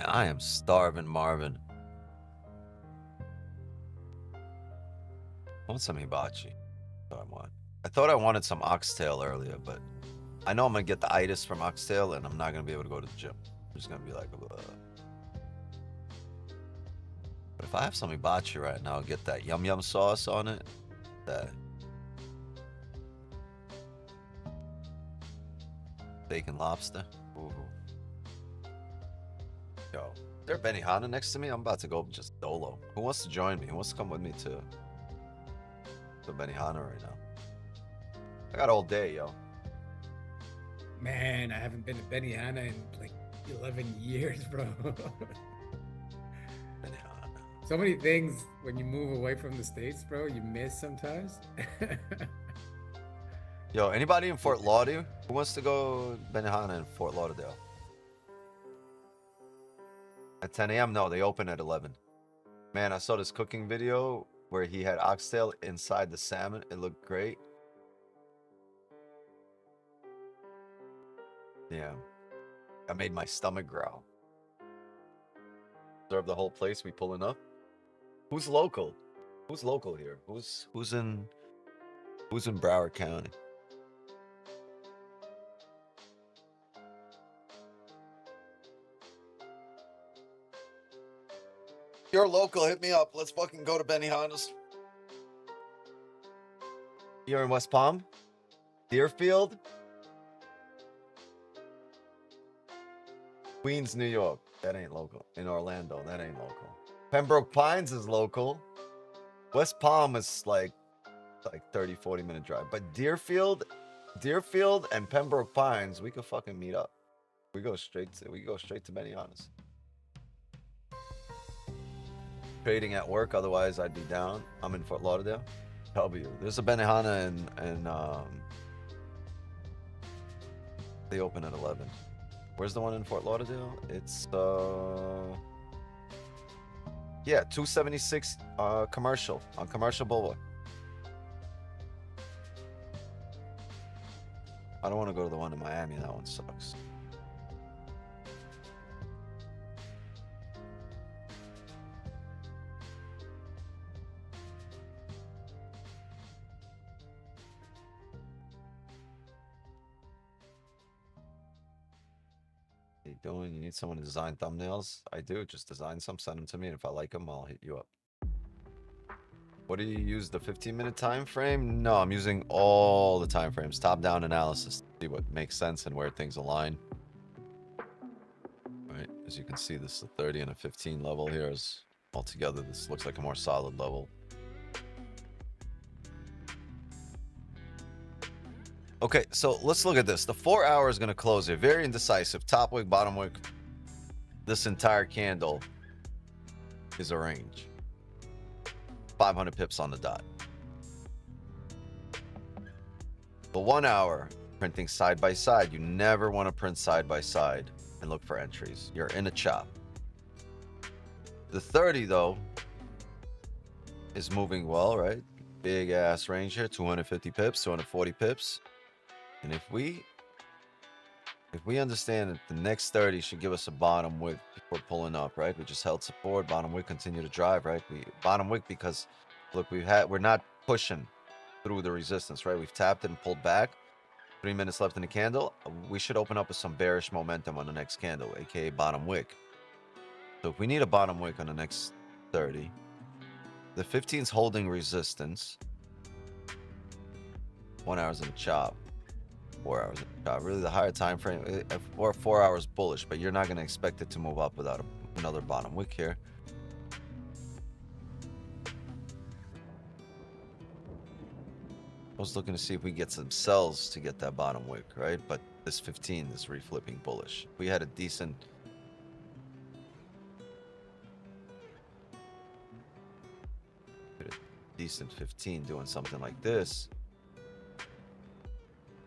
A: Man, I am starving, Marvin. I want some hibachi. I thought I wanted some oxtail earlier, but I know I'm gonna get the itis from oxtail, and I'm not gonna be able to go to the gym. I'm just gonna be like, but if I have some hibachi right now, get that yum yum sauce on it. That bacon lobster. Ooh. Yo, is there Benihana next to me? I'm about to go just dolo. Who wants to join me? Who wants to come with me to Benihana right now? I got all day, yo.
B: Man, I haven't been to Benihana in like 11 years, bro.
A: Benihana.
B: So many things when you move away from the States, bro, you miss sometimes.
A: Yo, anybody in Fort Lauderdale? Who wants to go Benihana in Fort Lauderdale? At 10 a.m.? No, they open at 11. Man, I saw this cooking video where he had oxtail inside the salmon. It looked great. Yeah. I made my stomach growl. Serve the whole place. We pulling up. Who's local? Who's local here? Who's in Broward County? You're local, hit me up. Let's fucking go to Benihana's. You're in West Palm? Deerfield? Queens, New York. That ain't local. In Orlando, that ain't local. Pembroke Pines is local. West Palm is like 30, 40 minute drive. But Deerfield and Pembroke Pines, we could fucking meet up. We go straight to Benihana's. Trading at work, otherwise I'd be down. I'm in Fort Lauderdale. W. There's a Benihana and they open at 11. Where's the one in Fort Lauderdale? It's yeah, 276 commercial on Commercial Boulevard. I don't want to go to the one in Miami. That one sucks. Doing? You need someone to design thumbnails? I do. Just design some, send them to me, and if I like them, I'll hit you up. What do you use, the 15-minute time frame? No, I'm using all the time frames, top-down analysis to see what makes sense and where things align. Right, as you can see, this is a 30 and a 15 level here. Is altogether, this looks like a more solid level. Okay, so let's look at this. The 4 hour is going to close here. Very indecisive. Top wick, bottom wick. This entire candle is a range. 500 pips on the dot. The 1 hour, printing side by side. You never want to print side by side and look for entries. You're in a chop. The 30, though, is moving well, right? Big ass range here. 250 pips, 240 pips. And if we understand that the next 30 should give us a bottom wick before pulling up, right? We just held support, bottom wick, continue to drive, right? We bottom wick because look, we're not pushing through the resistance, right? We've tapped it and pulled back. 3 minutes left in the candle. We should open up with some bearish momentum on the next candle, aka bottom wick. So if we need a bottom wick on the next 30, the 15's holding resistance. 1 hour's in the chop. 4 hours in the chop. Really, the higher time frame, or 4 hours bullish, but you're not going to expect it to move up without another bottom wick here. I was looking to see if we get some sells to get that bottom wick, right? But this 15 is reflipping bullish. If we had a decent decent 15 doing something like this,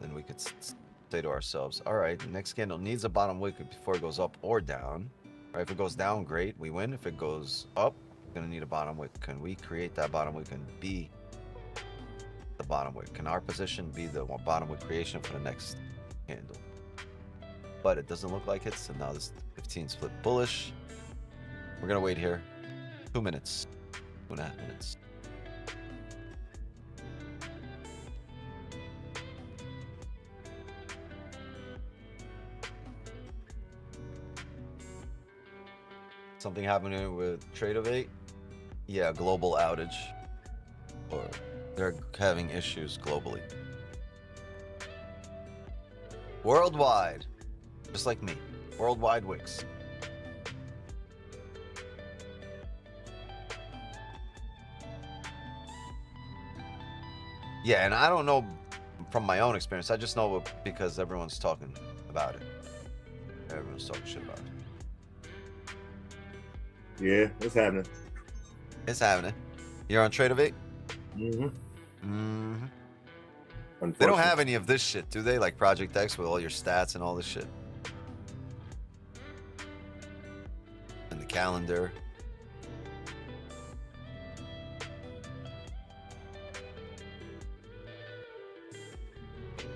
A: then we could say to ourselves, all right, the next candle needs a bottom wick before it goes up or down. Right? If it goes down, great, we win. If it goes up, we're gonna need a bottom wick. Can we create that bottom wick and be the bottom wick? Can our position be the bottom wick creation for the next candle? but it doesn't look like it. So now this 15's flipped bullish. We're gonna wait here 2 minutes, 2.5 minutes. Something happening with Trade of 8? Yeah, global outage. Or they're having issues globally. Worldwide. Just like me. Worldwide wicks. Yeah, and I don't know from my own experience. I just know because everyone's talking about it. Everyone's talking shit about it.
D: Yeah, it's happening.
A: It's happening. You're on Trade of 8?
D: Mm-hmm.
A: Mm-hmm. They don't have any of this shit, do they? Like Project X with all your stats and all this shit. And the calendar.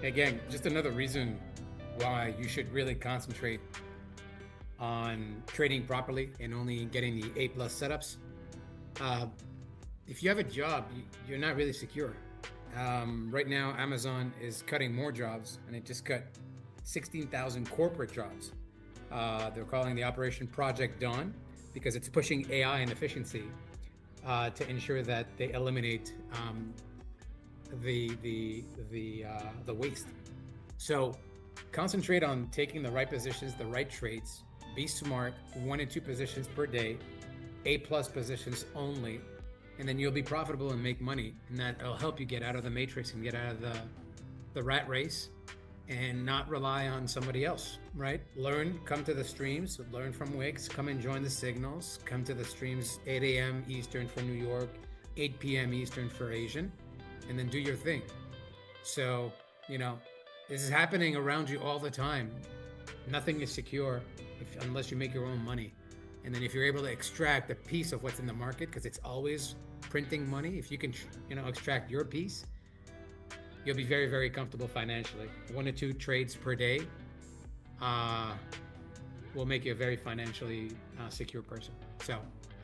B: Again, just another reason why you should really concentrate on trading properly and only getting the A+ setups. If you have a job, you're not really secure. Right now, Amazon is cutting more jobs, and it just cut 16,000 corporate jobs. They're calling the operation Project Dawn because it's pushing AI and efficiency to ensure that they eliminate the waste. So concentrate on taking the right positions, the right trades. Be smart. 1 and 2 positions per day, A+ positions only, and then you'll be profitable and make money. And that'll help you get out of the matrix and get out of the rat race and not rely on somebody else, right? Learn, come to the streams, learn from Wix, come and join the signals, come to the streams 8 a.m. Eastern for New York, 8 p.m. Eastern for Asian, and then do your thing. So, you know, this is happening around you all the time. Nothing is secure unless you make your own money. And then if you're able to extract a piece of what's in the market, because it's always printing money, if you can, you know, extract your piece, you'll be very, very comfortable financially. 1 to 2 trades per day will make you a very financially secure person. So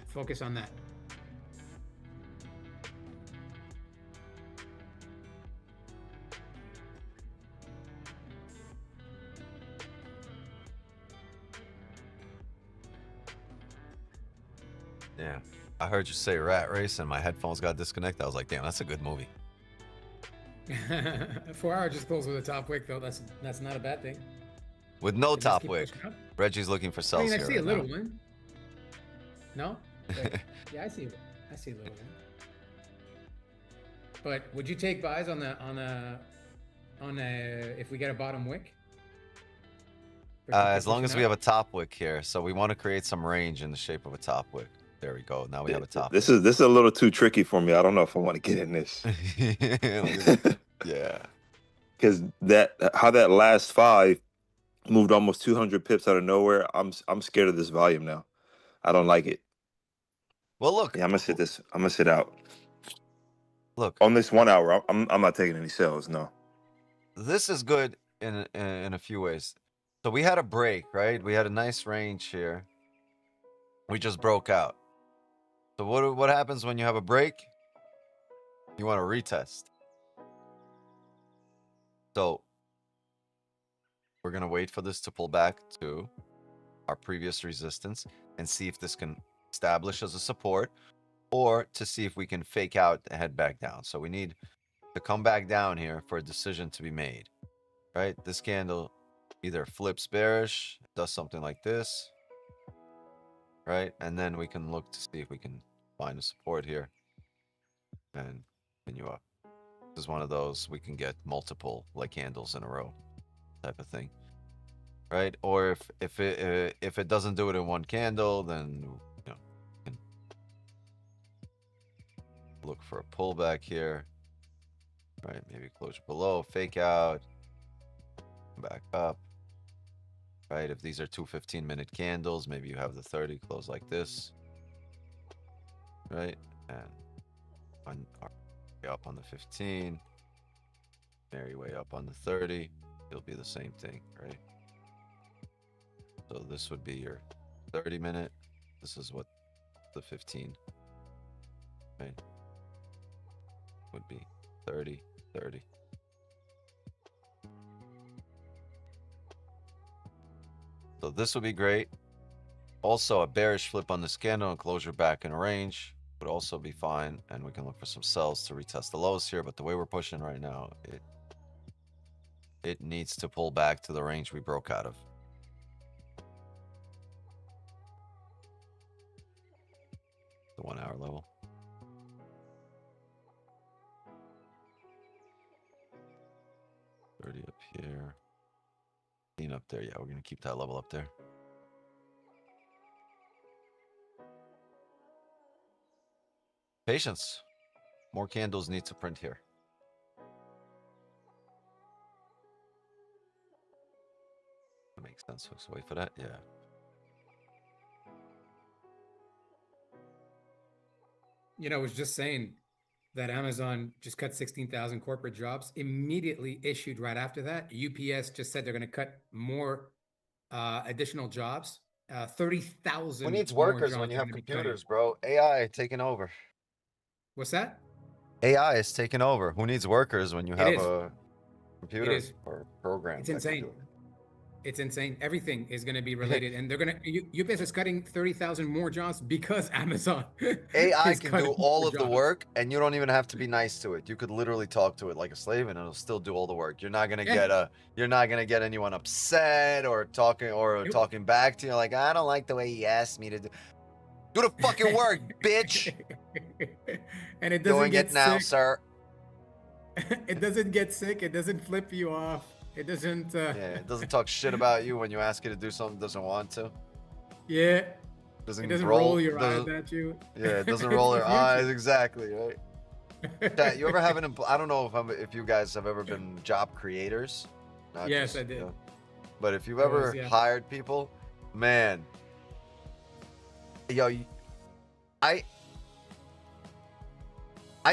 B: focus on that.
A: Yeah. I heard you say rat race and my headphones got disconnected. I was like, damn, that's a good movie.
B: 4 hour just closed with a top wick though. That's not a bad thing.
A: With no
B: Just
A: top
B: keep
A: wick.
B: pushing up.
A: Reggie's looking for
B: I
A: sells
B: mean, I
A: here
B: see a
A: right
B: little
A: now.
B: one. No? But, yeah, I see a little one. But would you take buys on a if we get a bottom wick? Or keep
A: As long
B: pushing
A: as we
B: up?
A: have a top wick here. So we want to create some range in the shape of a top wick. There we go. Now we have a top
C: This is a little too tricky for me. I don't know if I want to get in this.
A: wick. Yeah.
C: Because how that last 5 moved almost 200 pips out of nowhere. I'm scared of this volume now. I don't like it.
A: Well, look.
C: Yeah, I'm gonna sit out.
A: Look.
C: On this 1 hour, I'm not taking any sales. No.
A: This is good in a few ways. So we had a break, right? We had a nice range here. We just broke out. So what happens when you have a break? You want to retest. So we're going to wait for this to pull back to our previous resistance and see if this can establish as a support or to see if we can fake out and head back down. So we need to come back down here for a decision to be made, right? This candle either flips bearish, does something like this, right? And then we can look to see if we can find a support here and continue up. This is one of those we can get multiple like candles in a row type of thing, right? Or if it doesn't do it in one candle, then you know, we can look for a pullback here, right? Maybe closure below, fake out, back up, right? If these are 2 15-minute candles, maybe you have the 30 close like this, right? And way up on the 15, very way up on the 30, it'll be the same thing, right? So this would be your 30-minute. This is what the 15, right? Would be 30, 30. So this would be great. Also, a bearish flip on this candle and closure back in range would also be fine. And we can look for some sells to retest the lows here. But the way we're pushing right now, it needs to pull back to the range we broke out of. The 1 hour level. $30 up here. 15 up there. Yeah, we're going to keep that level up there. Patience. More candles need to print here. That makes sense. Let's wait for that. Yeah.
B: You know, I was just saying that Amazon just cut 16,000 corporate jobs, immediately issued right after that. UPS just said they're going to cut more additional jobs. 30,000.
A: Who needs
B: more
A: workers
B: jobs
A: when you
B: are
A: have
B: gonna be cutting.
A: computers, bro? AI taking over.
B: What's that?
A: AI is taking over. Who needs workers when you have
B: is.
A: a computer
B: is.
A: or program?
B: It's insane. It's insane. Everything is going to be related, and they're going to. UPS is cutting 30,000 more jobs because Amazon.
A: AI
B: is
A: can
B: cutting
A: do all
B: more
A: of the
B: jobs.
A: work, and you don't even have to be nice to it. You could literally talk to it like a slave, and it'll still do all the work. You're not gonna get you're not gonna get anyone upset or talking back to you like, I don't like the way he asked me to do. Do the fucking work, bitch.
B: And it doesn't
A: Doing
B: get
A: it now,
B: sick.
A: sir.
B: It doesn't get sick. It doesn't flip you off. It doesn't.
A: Yeah, it doesn't talk shit about you when you ask it to do something it doesn't want to.
B: Yeah.
A: Doesn't
B: It doesn't roll your eyes at you.
A: Yeah, it doesn't roll your eyes. Exactly, right? Chat, you ever have an I don't know if you guys have ever been job creators. Not
B: Yes,
A: just,
B: I did.
A: you know, but if you've
B: I
A: ever
B: was, yeah.
A: hired people, man, yo, I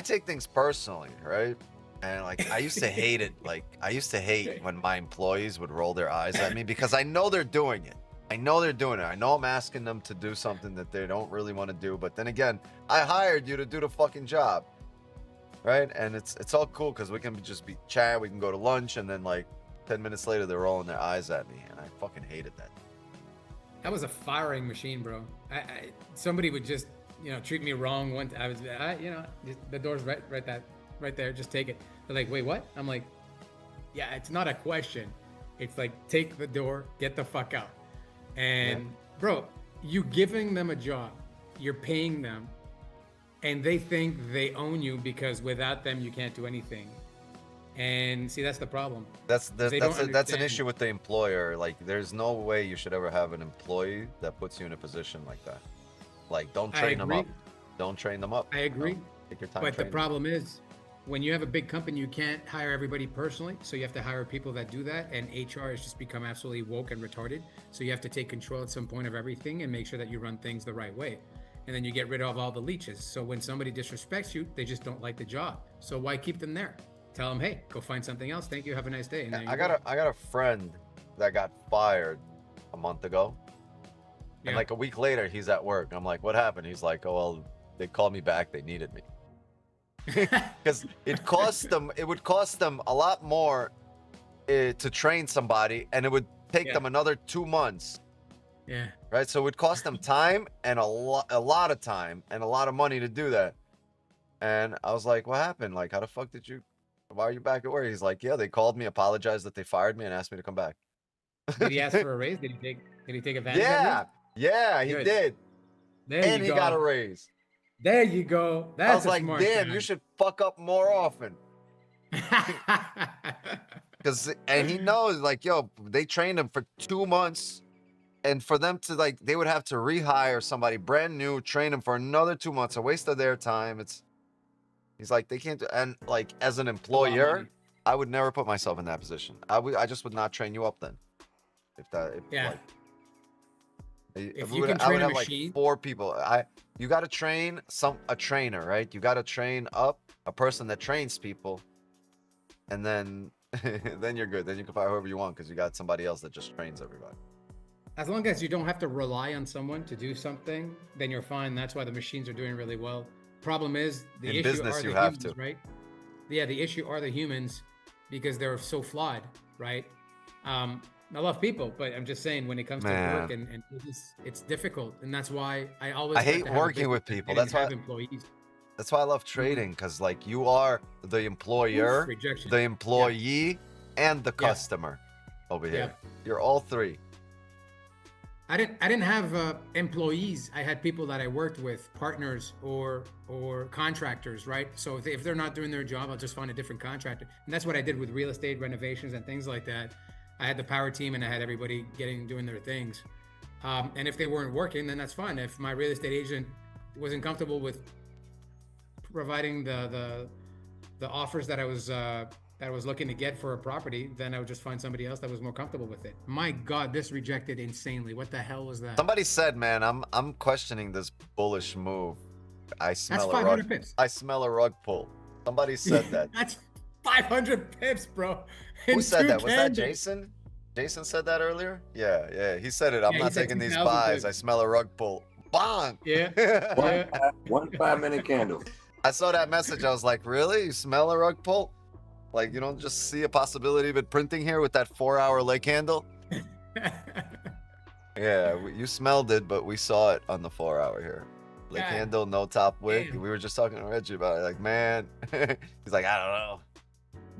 A: take things personally, right? And like I used to hate it. Like I used to hate when my employees would roll their eyes at me because I know they're doing it. I know they're doing it. I know I'm asking them to do something that they don't really want to do. But then again, I hired you to do the fucking job, right? And it's all cool because we can just be chat. We can go to lunch, and then like 10 minutes later, they're rolling their eyes at me, and I fucking hated that.
B: That was a firing machine, bro. Somebody would just, treat me wrong one time. The door's right there. Just take it. They're like, wait, what? I'm like, yeah, it's not a question. It's like, take the door, get the fuck out. And bro, you giving them a job, you're paying them, and they think they own you because without them you can't do anything. And see, that's the problem.
A: That's an issue with the employer. Like, there's no way you should ever have an employee that puts you in a position like that. Like, don't train them up. Don't train them up.
B: I agree.
A: Take your time.
B: But the problem is, when you have a big company, you can't hire everybody personally. So you have to hire people that do that. And HR has just become absolutely woke and retarded. So you have to take control at some point of everything and make sure that you run things the right way. And then you get rid of all the leeches. So when somebody disrespects you, they just don't like the job. So why keep them there? Tell them, hey, go find something else. Thank you. Have a nice day. And
A: I got a friend that got fired a month ago. And like a week later, he's at work. I'm like, what happened? He's like, oh, well, they called me back. They needed me. Because it would cost them a lot more to train somebody, and it would take them another 2 months.
B: Yeah.
A: Right. So it would cost them time and a lot of time and a lot of money to do that. And I was like, what happened? Like, how the fuck why are you back at work? He's like, yeah, they called me, apologized that they fired me, and asked me to come back.
B: Did he ask for a raise? Did he take advantage of
A: Yeah. Yeah, he did.
B: There
A: and he got a raise.
B: There you go. That's
A: I was like, damn,
B: guy.
A: you should fuck up more often. And he knows, like, yo, they trained him for 2 months, and for them to, like, they would have to rehire somebody brand new, train him for another 2 months, a waste of their time. He's like, they can't do, and like, as an employer, I would never put myself in that position. I just would not train you up then.
B: If you can train a machine,
A: like 4 people. You got to train a trainer, right? You got to train up a person that trains people, and then then you're good. Then you can fire whoever you want because you got somebody else that just trains everybody.
B: as long as you don't have to rely on someone to do something, then you're fine. That's why the machines are doing really well. Problem is, the
A: In
B: issue
A: business,
B: are
A: you
B: the
A: have
B: humans,
A: to.
B: right? Yeah, the issue are the humans because they're so flawed, right? I love people, but I'm just saying when it comes to work
A: Man.
B: and business, it's difficult, and that's why I always
A: I
B: like
A: hate
B: to have a
A: working with
B: business
A: people.
B: and
A: That's why.
B: have employees.
A: That's why I love trading, because like you are the employer,
B: Rejection.
A: the employee, and the
B: Yeah.
A: customer over here.
B: Yeah.
A: You're all three.
B: I didn't have employees. I had people that I worked with, partners or contractors, right? So if they're not doing their job, I'll just find a different contractor. And that's what I did with real estate renovations and things like that. I had the power team and I had everybody doing their things. And if they weren't working, then that's fine. If my real estate agent wasn't comfortable with providing the offers that I was looking to get for a property, then I would just find somebody else that was more comfortable with it. My God, this rejected insanely. What the hell was that?
A: Somebody said, man, I'm questioning this bullish move. I smell
B: That's
A: a rug.
B: 500 pips.
A: I smell a rug pull. Somebody said that.
B: That's 500 pips, bro.
A: Who
B: In
A: said
B: two
A: that? Was that
B: candles.
A: Jason? Jason said that earlier? Yeah. He said it. I'm
B: Yeah, he
A: not
B: said
A: taking these
B: 2,000
A: buys.
B: pips.
A: I smell a rug pull. Bang!
B: Yeah.
D: One 5-minute candle.
A: I saw that message. I was like, really? You smell a rug pull? Like, you don't just see a possibility of it printing here with that 4-hour leg candle? Yeah, you smelled it, but we saw it on the 4-hour here. Leg
B: God
A: candle, no top wick.
B: damn.
A: We were just talking to Reggie about it. Like, man. He's like, I don't know.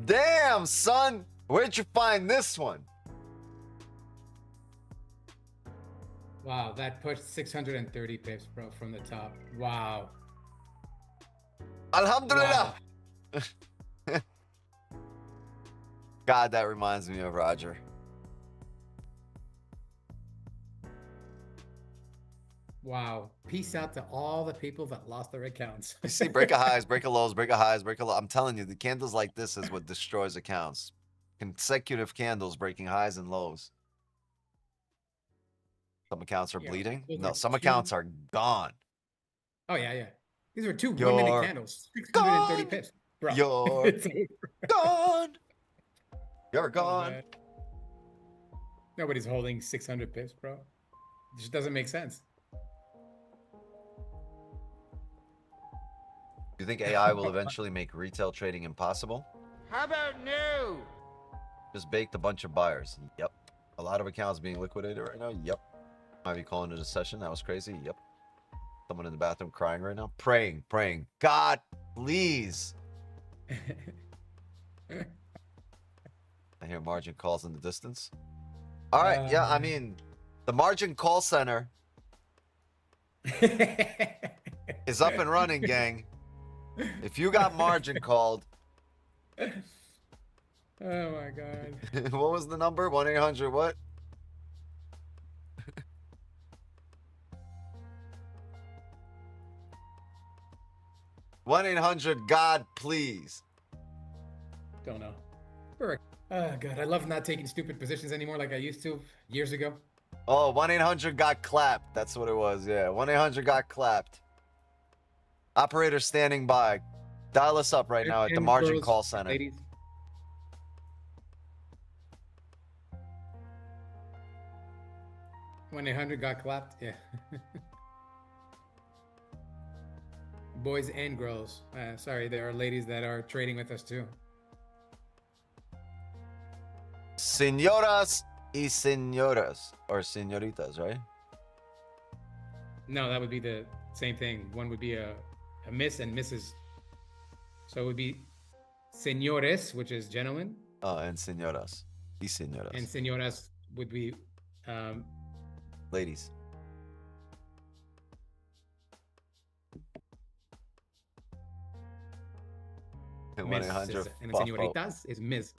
A: Damn, son. Where'd you find this one?
B: Wow, that pushed 630 pips, bro, from the top. Wow.
A: Alhamdulillah.
B: Wow.
A: God, that reminds me of Roger.
B: Wow. Peace out to all the people that lost their accounts.
A: You see, break a highs, break a lows, break a highs, break a low. I'm telling you, the candles like this is what destroys accounts. Consecutive candles breaking highs and lows. Some accounts are
B: Yeah,
A: bleeding.
B: those
A: No,
B: are
A: some
B: two-
A: accounts are gone.
B: Oh, yeah. These are 2
A: You're
B: 1-minute candles. 630
A: gone.
B: pips. Bro.
A: You're
B: It's over.
A: gone. You're
B: Oh,
A: gone.
B: man. Nobody's holding 600 pips, bro. It just doesn't make sense.
A: Do you think AI will eventually make retail trading impossible?
E: How about no?
A: Just baked a bunch of buyers. Yep. A lot of accounts being liquidated right now. Yep. Might be calling it a session. That was crazy. Yep. Someone in the bathroom crying right now. Praying. God, please. I hear margin calls in the distance. All right. Yeah. I mean, the margin call center is up and running, gang. If you got margin called,
B: Oh my God.
A: what was the number? 1-800 what? One 800 God, please.
B: Don't know. Oh God, I love not taking stupid positions anymore like I used to years ago.
A: Oh, 1-800 got clapped. That's what it was. Yeah, 1-800 got clapped. Operator standing by. Dial us up right now at the
B: And
A: margin
B: girls,
A: call center.
B: Ladies. When 100 got clapped, yeah. Boys and girls. Sorry, there are ladies that are trading with us too.
A: Señoras y señoras. Or señoritas, right?
B: No, that would be the same thing. One would be a miss and Mrs. So it would be señores, which is gentlemen,
A: Oh, and señoras. Y señoras.
B: and señoras would be
A: Ladies. And
B: Miss
A: 1-800
B: and
A: Buffo.
B: señoritas is Ms.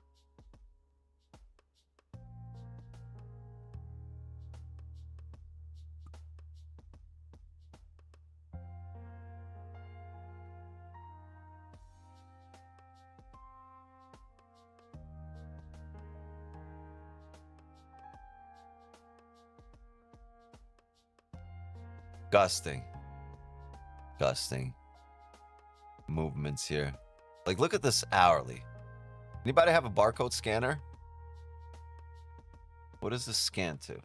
A: Gusting movements here. Like, look at this hourly. Anybody have a barcode scanner? What does this scan to?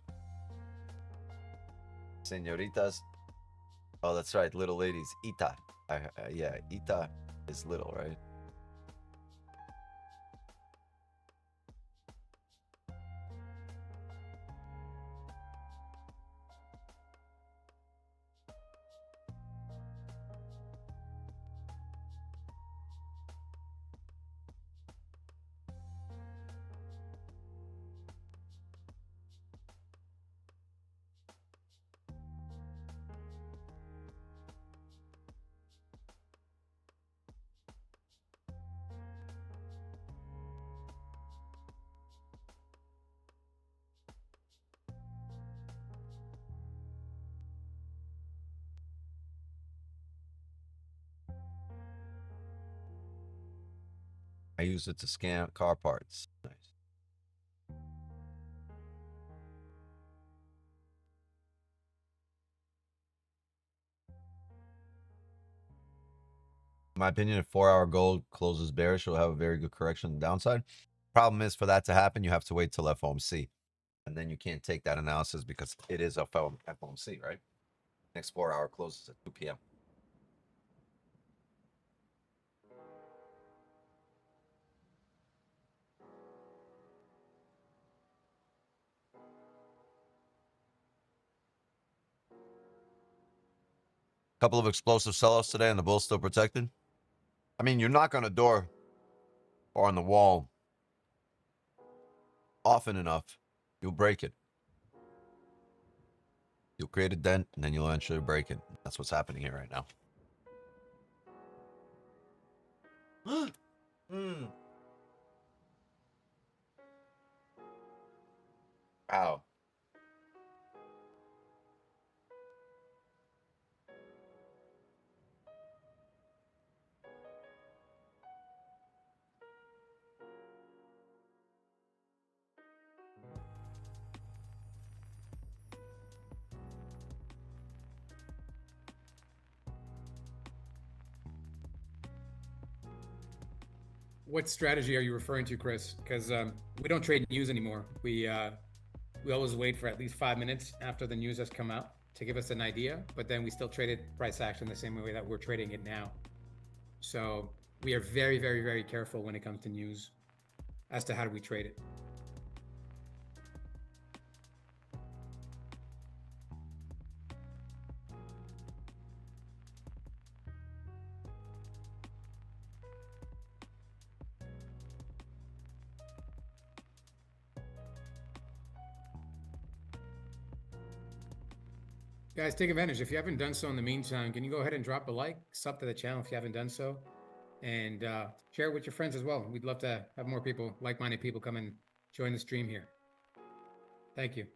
A: Señoritas. Oh, that's right. Little ladies. Ita. Yeah, Ita is little, right? I use it to scan car parts. Nice. In my opinion, if 4-hour gold closes bearish, it'll have a very good correction on the downside. Problem is, for that to happen, you have to wait till FOMC. And then you can't take that analysis because it is FOMC, right? Next 4-hour closes at 2 p.m. Couple of explosive sell-offs today, and the bull's still protected. I mean, you knock on a door or on the wall often enough, you'll break it. You'll create a dent, and then you'll eventually break it. That's what's happening here right now. Ow.
B: What strategy are you referring to, Chris? Because we don't trade news anymore. We always wait for at least 5 minutes after the news has come out to give us an idea, but then we still trade it price action the same way that we're trading it now. So we are very, very, very careful when it comes to news as to how do we trade it. Guys, take advantage. If you haven't done so in the meantime, can you go ahead and drop a like, sub to the channel if you haven't done so, and share it with your friends as well. We'd love to have more people, like-minded people, come and join the stream here. Thank you.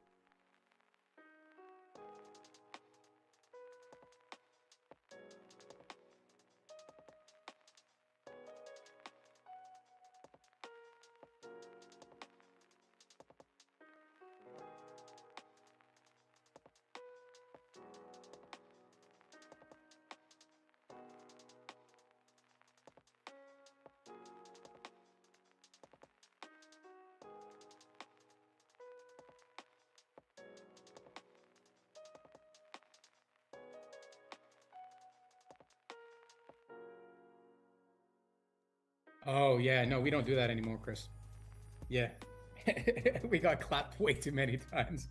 B: Oh yeah, no, we don't do that anymore, Chris. Yeah, we got clapped way too many times.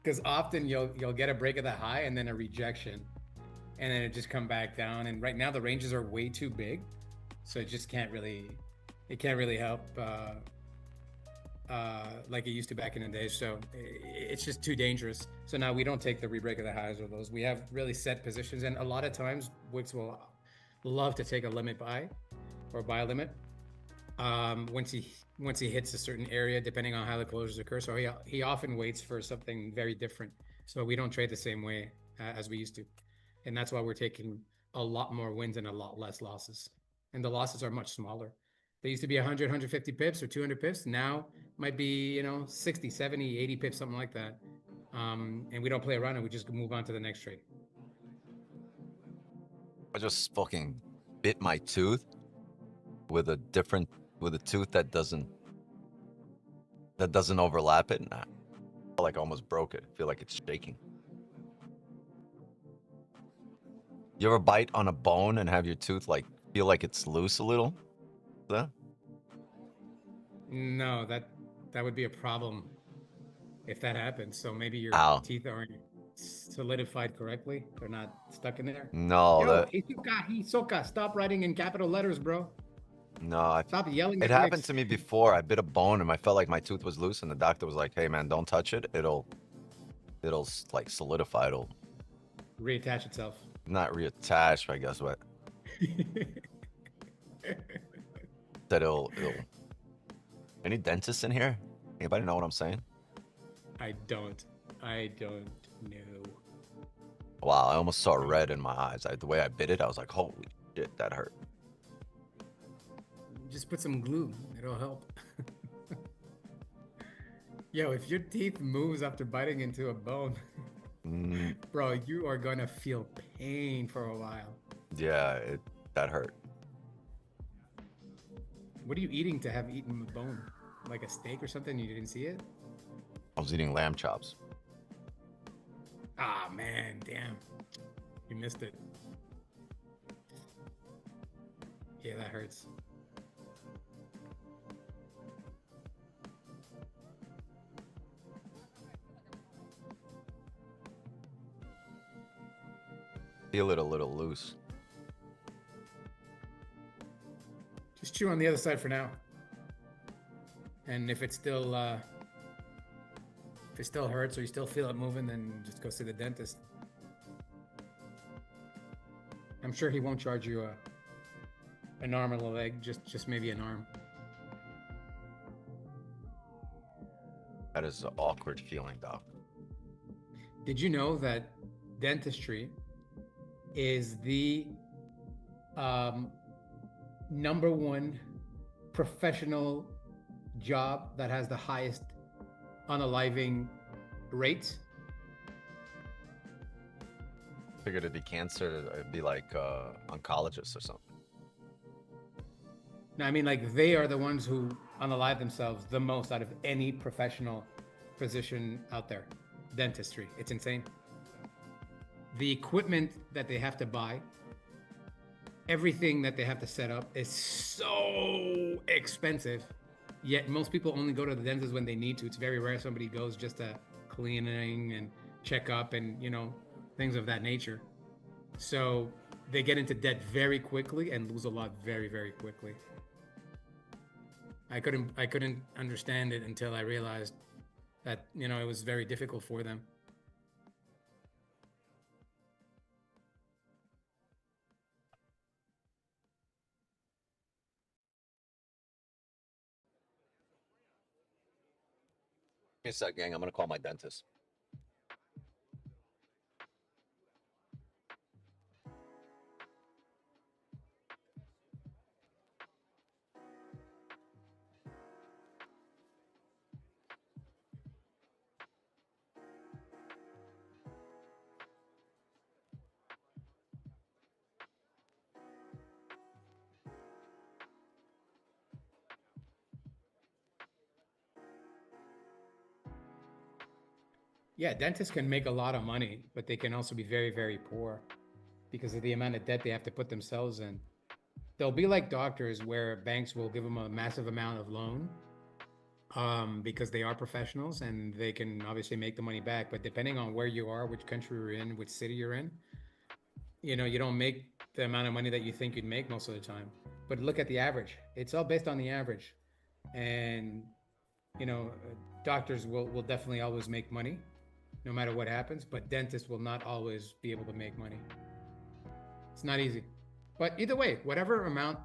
B: Because often you'll get a break of the high and then a rejection, and then it just come back down. And right now the ranges are way too big, so it just can't really help like it used to back in the day. So it's just too dangerous. So now we don't take the re-break of the highs or those. We have really set positions, and a lot of times Wix will love to take a limit buy or buy limit once he hits a certain area, depending on how the closures occur. So he often waits for something very different. So we don't trade the same way as we used to, and that's why we're taking a lot more wins and a lot less losses, and the losses are much smaller. They used to be 100, 150 pips or 200 pips. Now might be 60, 70, 80 pips, something like that. And we don't play around, and we just move on to the next trade.
A: I just fucking bit my tooth with a tooth that doesn't overlap it, and I feel like I almost broke it. I feel like it's shaking. You ever bite on a bone and have your tooth like feel like it's loose a little? Yeah.
B: No, that would be a problem if that happens. So maybe your
A: Ow.
B: teeth aren't solidified correctly. They're not stuck in there.
A: No,
B: Yo,
A: that
B: Hisoka, stop writing in capital letters, bro.
A: no.
B: Stop yelling
A: It
B: at
A: happened
B: Mix.
A: to me before. I bit a bone and I felt like my tooth was loose, and the doctor was like, "Hey, man, don't touch it. It'll like solidify. It'll
B: Reattach itself.
A: not reattach, I guess, but that it'll." Any dentists in here? Anybody know what I'm saying?
B: I don't know.
A: Wow, I almost saw red in my eyes. The way I bit it, I was like, "Holy shit, that hurt."
B: Just put some glue. It'll help. Yo, if your teeth moves after biting into a bone,
A: Mm,
B: bro, you are gonna feel pain for a while.
A: yeah, that hurt.
B: What are you eating to have eaten a bone? Like a steak or something? You didn't see it?
A: I was eating lamb chops.
B: Ah, man, damn. You missed it. Yeah, that hurts.
A: Feel it a little loose.
B: Just chew on the other side for now. And if it still hurts or you still feel it moving, then just go see the dentist. I'm sure he won't charge you an arm or a leg, just maybe an arm.
A: That is an awkward feeling, doc.
B: Did you know that dentistry is the #1 professional job that has the highest unaliving rates?
A: Figured it'd be cancer. It'd be like oncologist or something.
B: No, I mean, like, they are the ones who unalive themselves the most out of any professional position out there. Dentistry. It's insane. The equipment that they have to buy, everything that they have to set up is so expensive. Yet most people only go to the dentist when they need to. It's very rare somebody goes just to cleaning and check up and, things of that nature. So they get into debt very quickly and lose a lot very, very quickly. I couldn't understand it until I realized that, it was very difficult for them.
A: Give me a sec, gang. I'm gonna call my dentist.
B: Yeah, dentists can make a lot of money, but they can also be very, very poor because of the amount of debt they have to put themselves in. They'll be like doctors where banks will give them a massive amount of loan because they are professionals and they can obviously make the money back. But depending on where you are, which country you're in, which city you're in, you don't make the amount of money that you think you'd make most of the time. But look at the average. It's all based on the average. And, doctors will definitely always make money no matter what happens, but dentists will not always be able to make money. It's not easy. But either way, whatever amount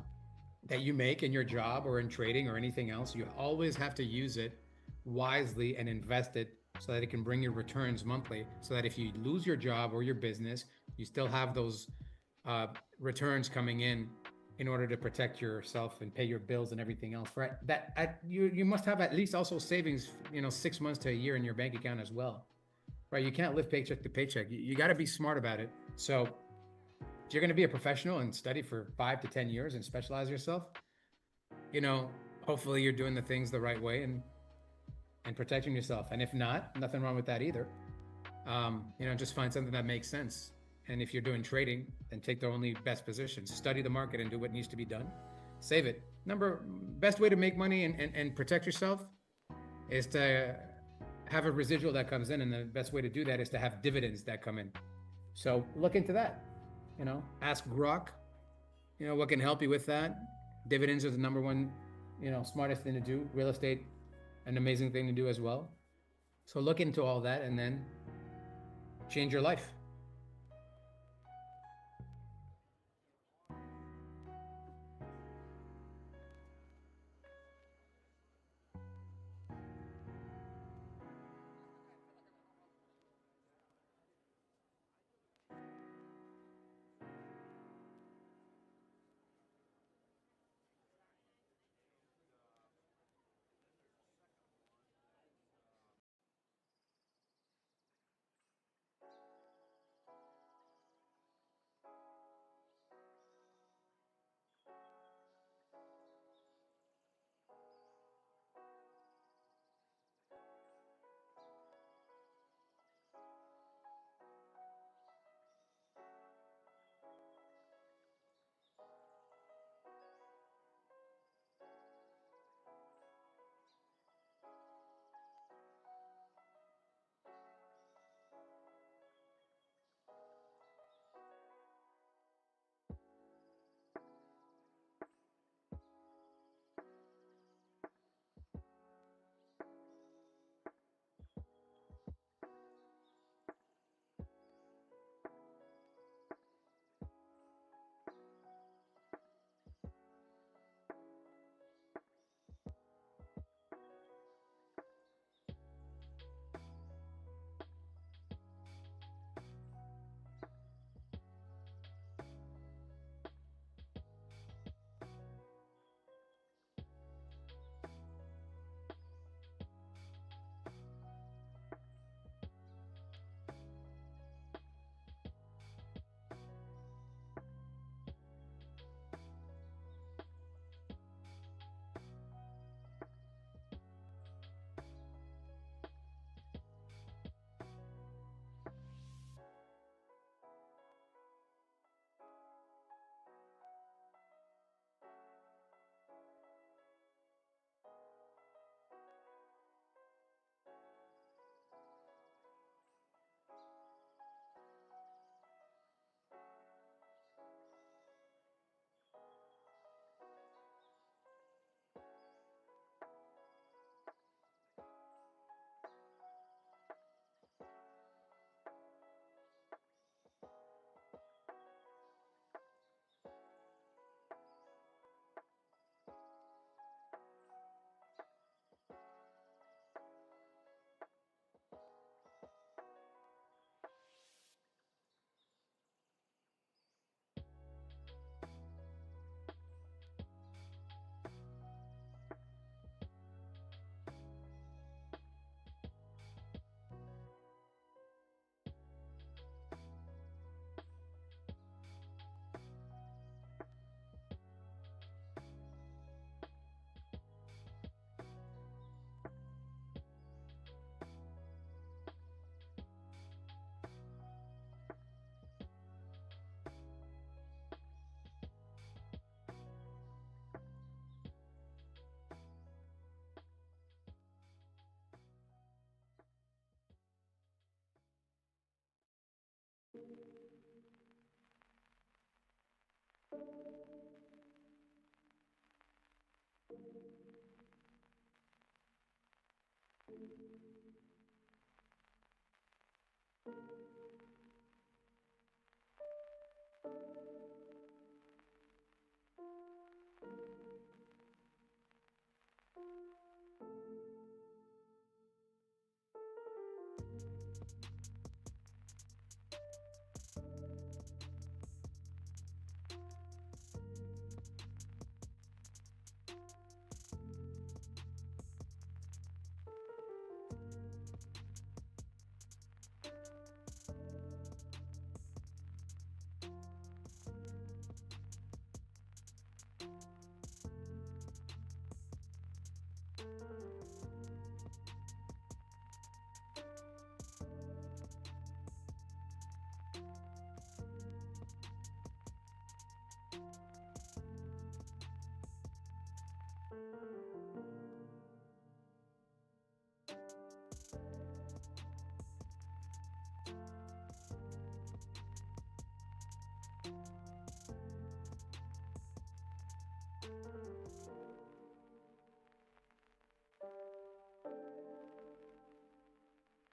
B: that you make in your job or in trading or anything else, you always have to use it wisely and invest it so that it can bring you returns monthly, so that if you lose your job or your business, you still have those returns coming in order to protect yourself and pay your bills and everything else. For that, you must have at least also savings, 6 months to a year in your bank account as well. Right, you can't live paycheck to paycheck. You got to be smart about it. So if you're going to be a professional and study for 5 to 10 years and specialize yourself, hopefully you're doing the things the right way and protecting yourself. And if not, nothing wrong with that either. Just find something that makes sense. And if you're doing trading, then take the only best positions. Study the market and do what needs to be done. Save it. Best way to make money and protect yourself is to have a residual that comes in. And the best way to do that is to have dividends that come in. So look into that. Ask Grok, what can help you with that. Dividends are the number one, smartest thing to do. Real estate, an amazing thing to do as well. So look into all that and then change your life.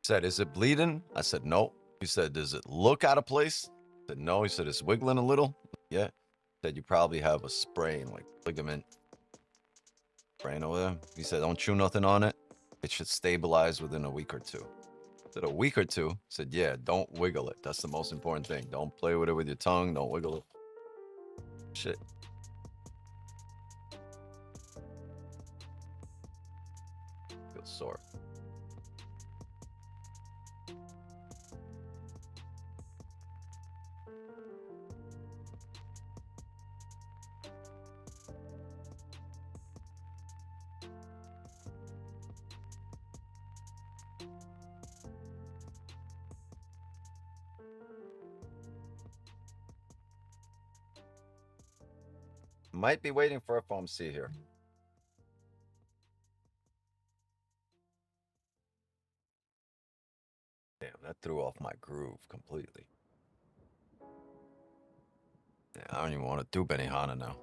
A: Said, is it bleeding? I said, no. He said, does it look out of place? I said, no. He said, it's wiggling a little. Yeah. He said, you probably have a sprain, like ligament sprain over there. He said, don't chew nothing on it. It should stabilize within a week or two. I said, a week or two? I said, yeah, don't wiggle it. That's the most important thing. Don't play with it with your tongue. Don't wiggle it. Shit. Feels sore. Might be waiting for FOMC here. Damn, that threw off my groove completely. Yeah, I don't even want to do Benihana now.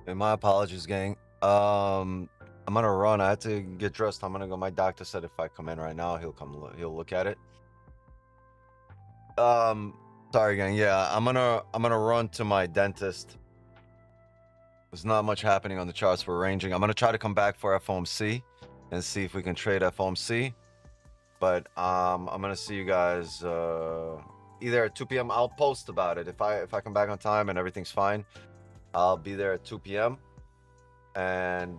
A: And my apologies, gang. I'm gonna run. I had to get dressed. I'm gonna go. My doctor said if I come in right now, he'll look at it. Sorry, gang. Yeah, I'm gonna run to my dentist. There's not much happening on the charts for ranging. I'm gonna try to come back for FOMC and see if we can trade FOMC. But I'm gonna see you guys either at 2 p.m. I'll post about it if I come back on time and everything's fine. I'll be there at 2 p.m. and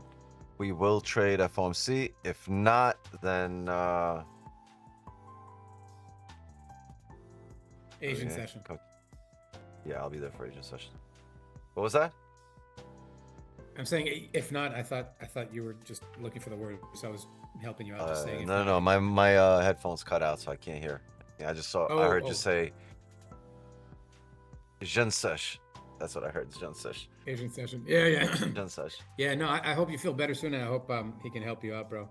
A: we will trade FOMC. If not, then
B: Asian
A: okay.
B: session.
A: Yeah, I'll be there for Asian session. What was that?
B: I'm saying if not, I thought you were just looking for the word, so I was helping you out. Just saying.
A: No. My headphones cut out, so I can't hear. Yeah, I just saw. I heard you say Jean Sesh. That's what I heard. Jean Sesh.
B: Asian session. Yeah.
A: Jean Sesh.
B: Yeah. No, I hope you feel better soon, and I hope he can help you out, bro.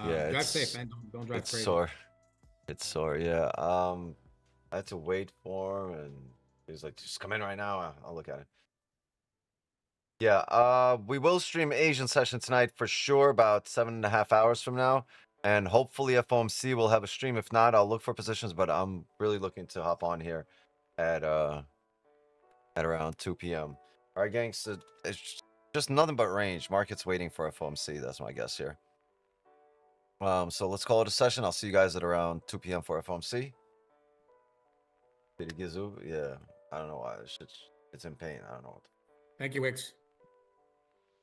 A: Yeah,
B: drive safe, man. Don't drive
A: it's
B: crazy.
A: sore. It's sore. Yeah. I had to wait for him, and he was like, "Just come in right now. I'll look at it." Yeah. We will stream Asian session tonight for sure, about 7.5 hours from now, and hopefully FOMC will have a stream. If not, I'll look for positions. But I'm really looking to hop on here at around 2 p.m. All right, gang. So it's just nothing but range. Market's waiting for FOMC. That's my guess here. So let's call it a session. I'll see you guys at around 2 p.m. for FOMC. Did it Gizu? Yeah. I don't know why. It's in pain. I don't know.
B: Thank you, Wix.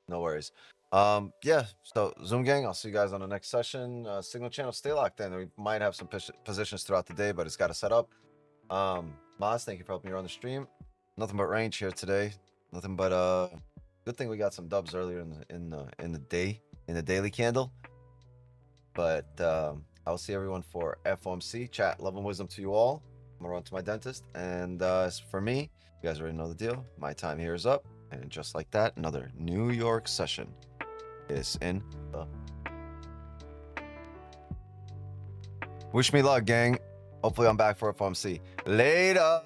A: No worries. Yeah. So Zoom gang, I'll see you guys on the next session. Signal channel, stay locked in. We might have some positions throughout the day, but it's got to set up. Maz, thank you for helping me run the stream. Nothing but range here today. Nothing but good thing we got some dubs earlier in the day, in the daily candle. But I'll see everyone for FOMC. Chat, love and wisdom to you all. I'm gonna run to my dentist, and as for me, you guys already know the deal. My time here is up, and just like that, another New York session is in the. Wish me luck, gang. Hopefully I'm back for FOMC. Later.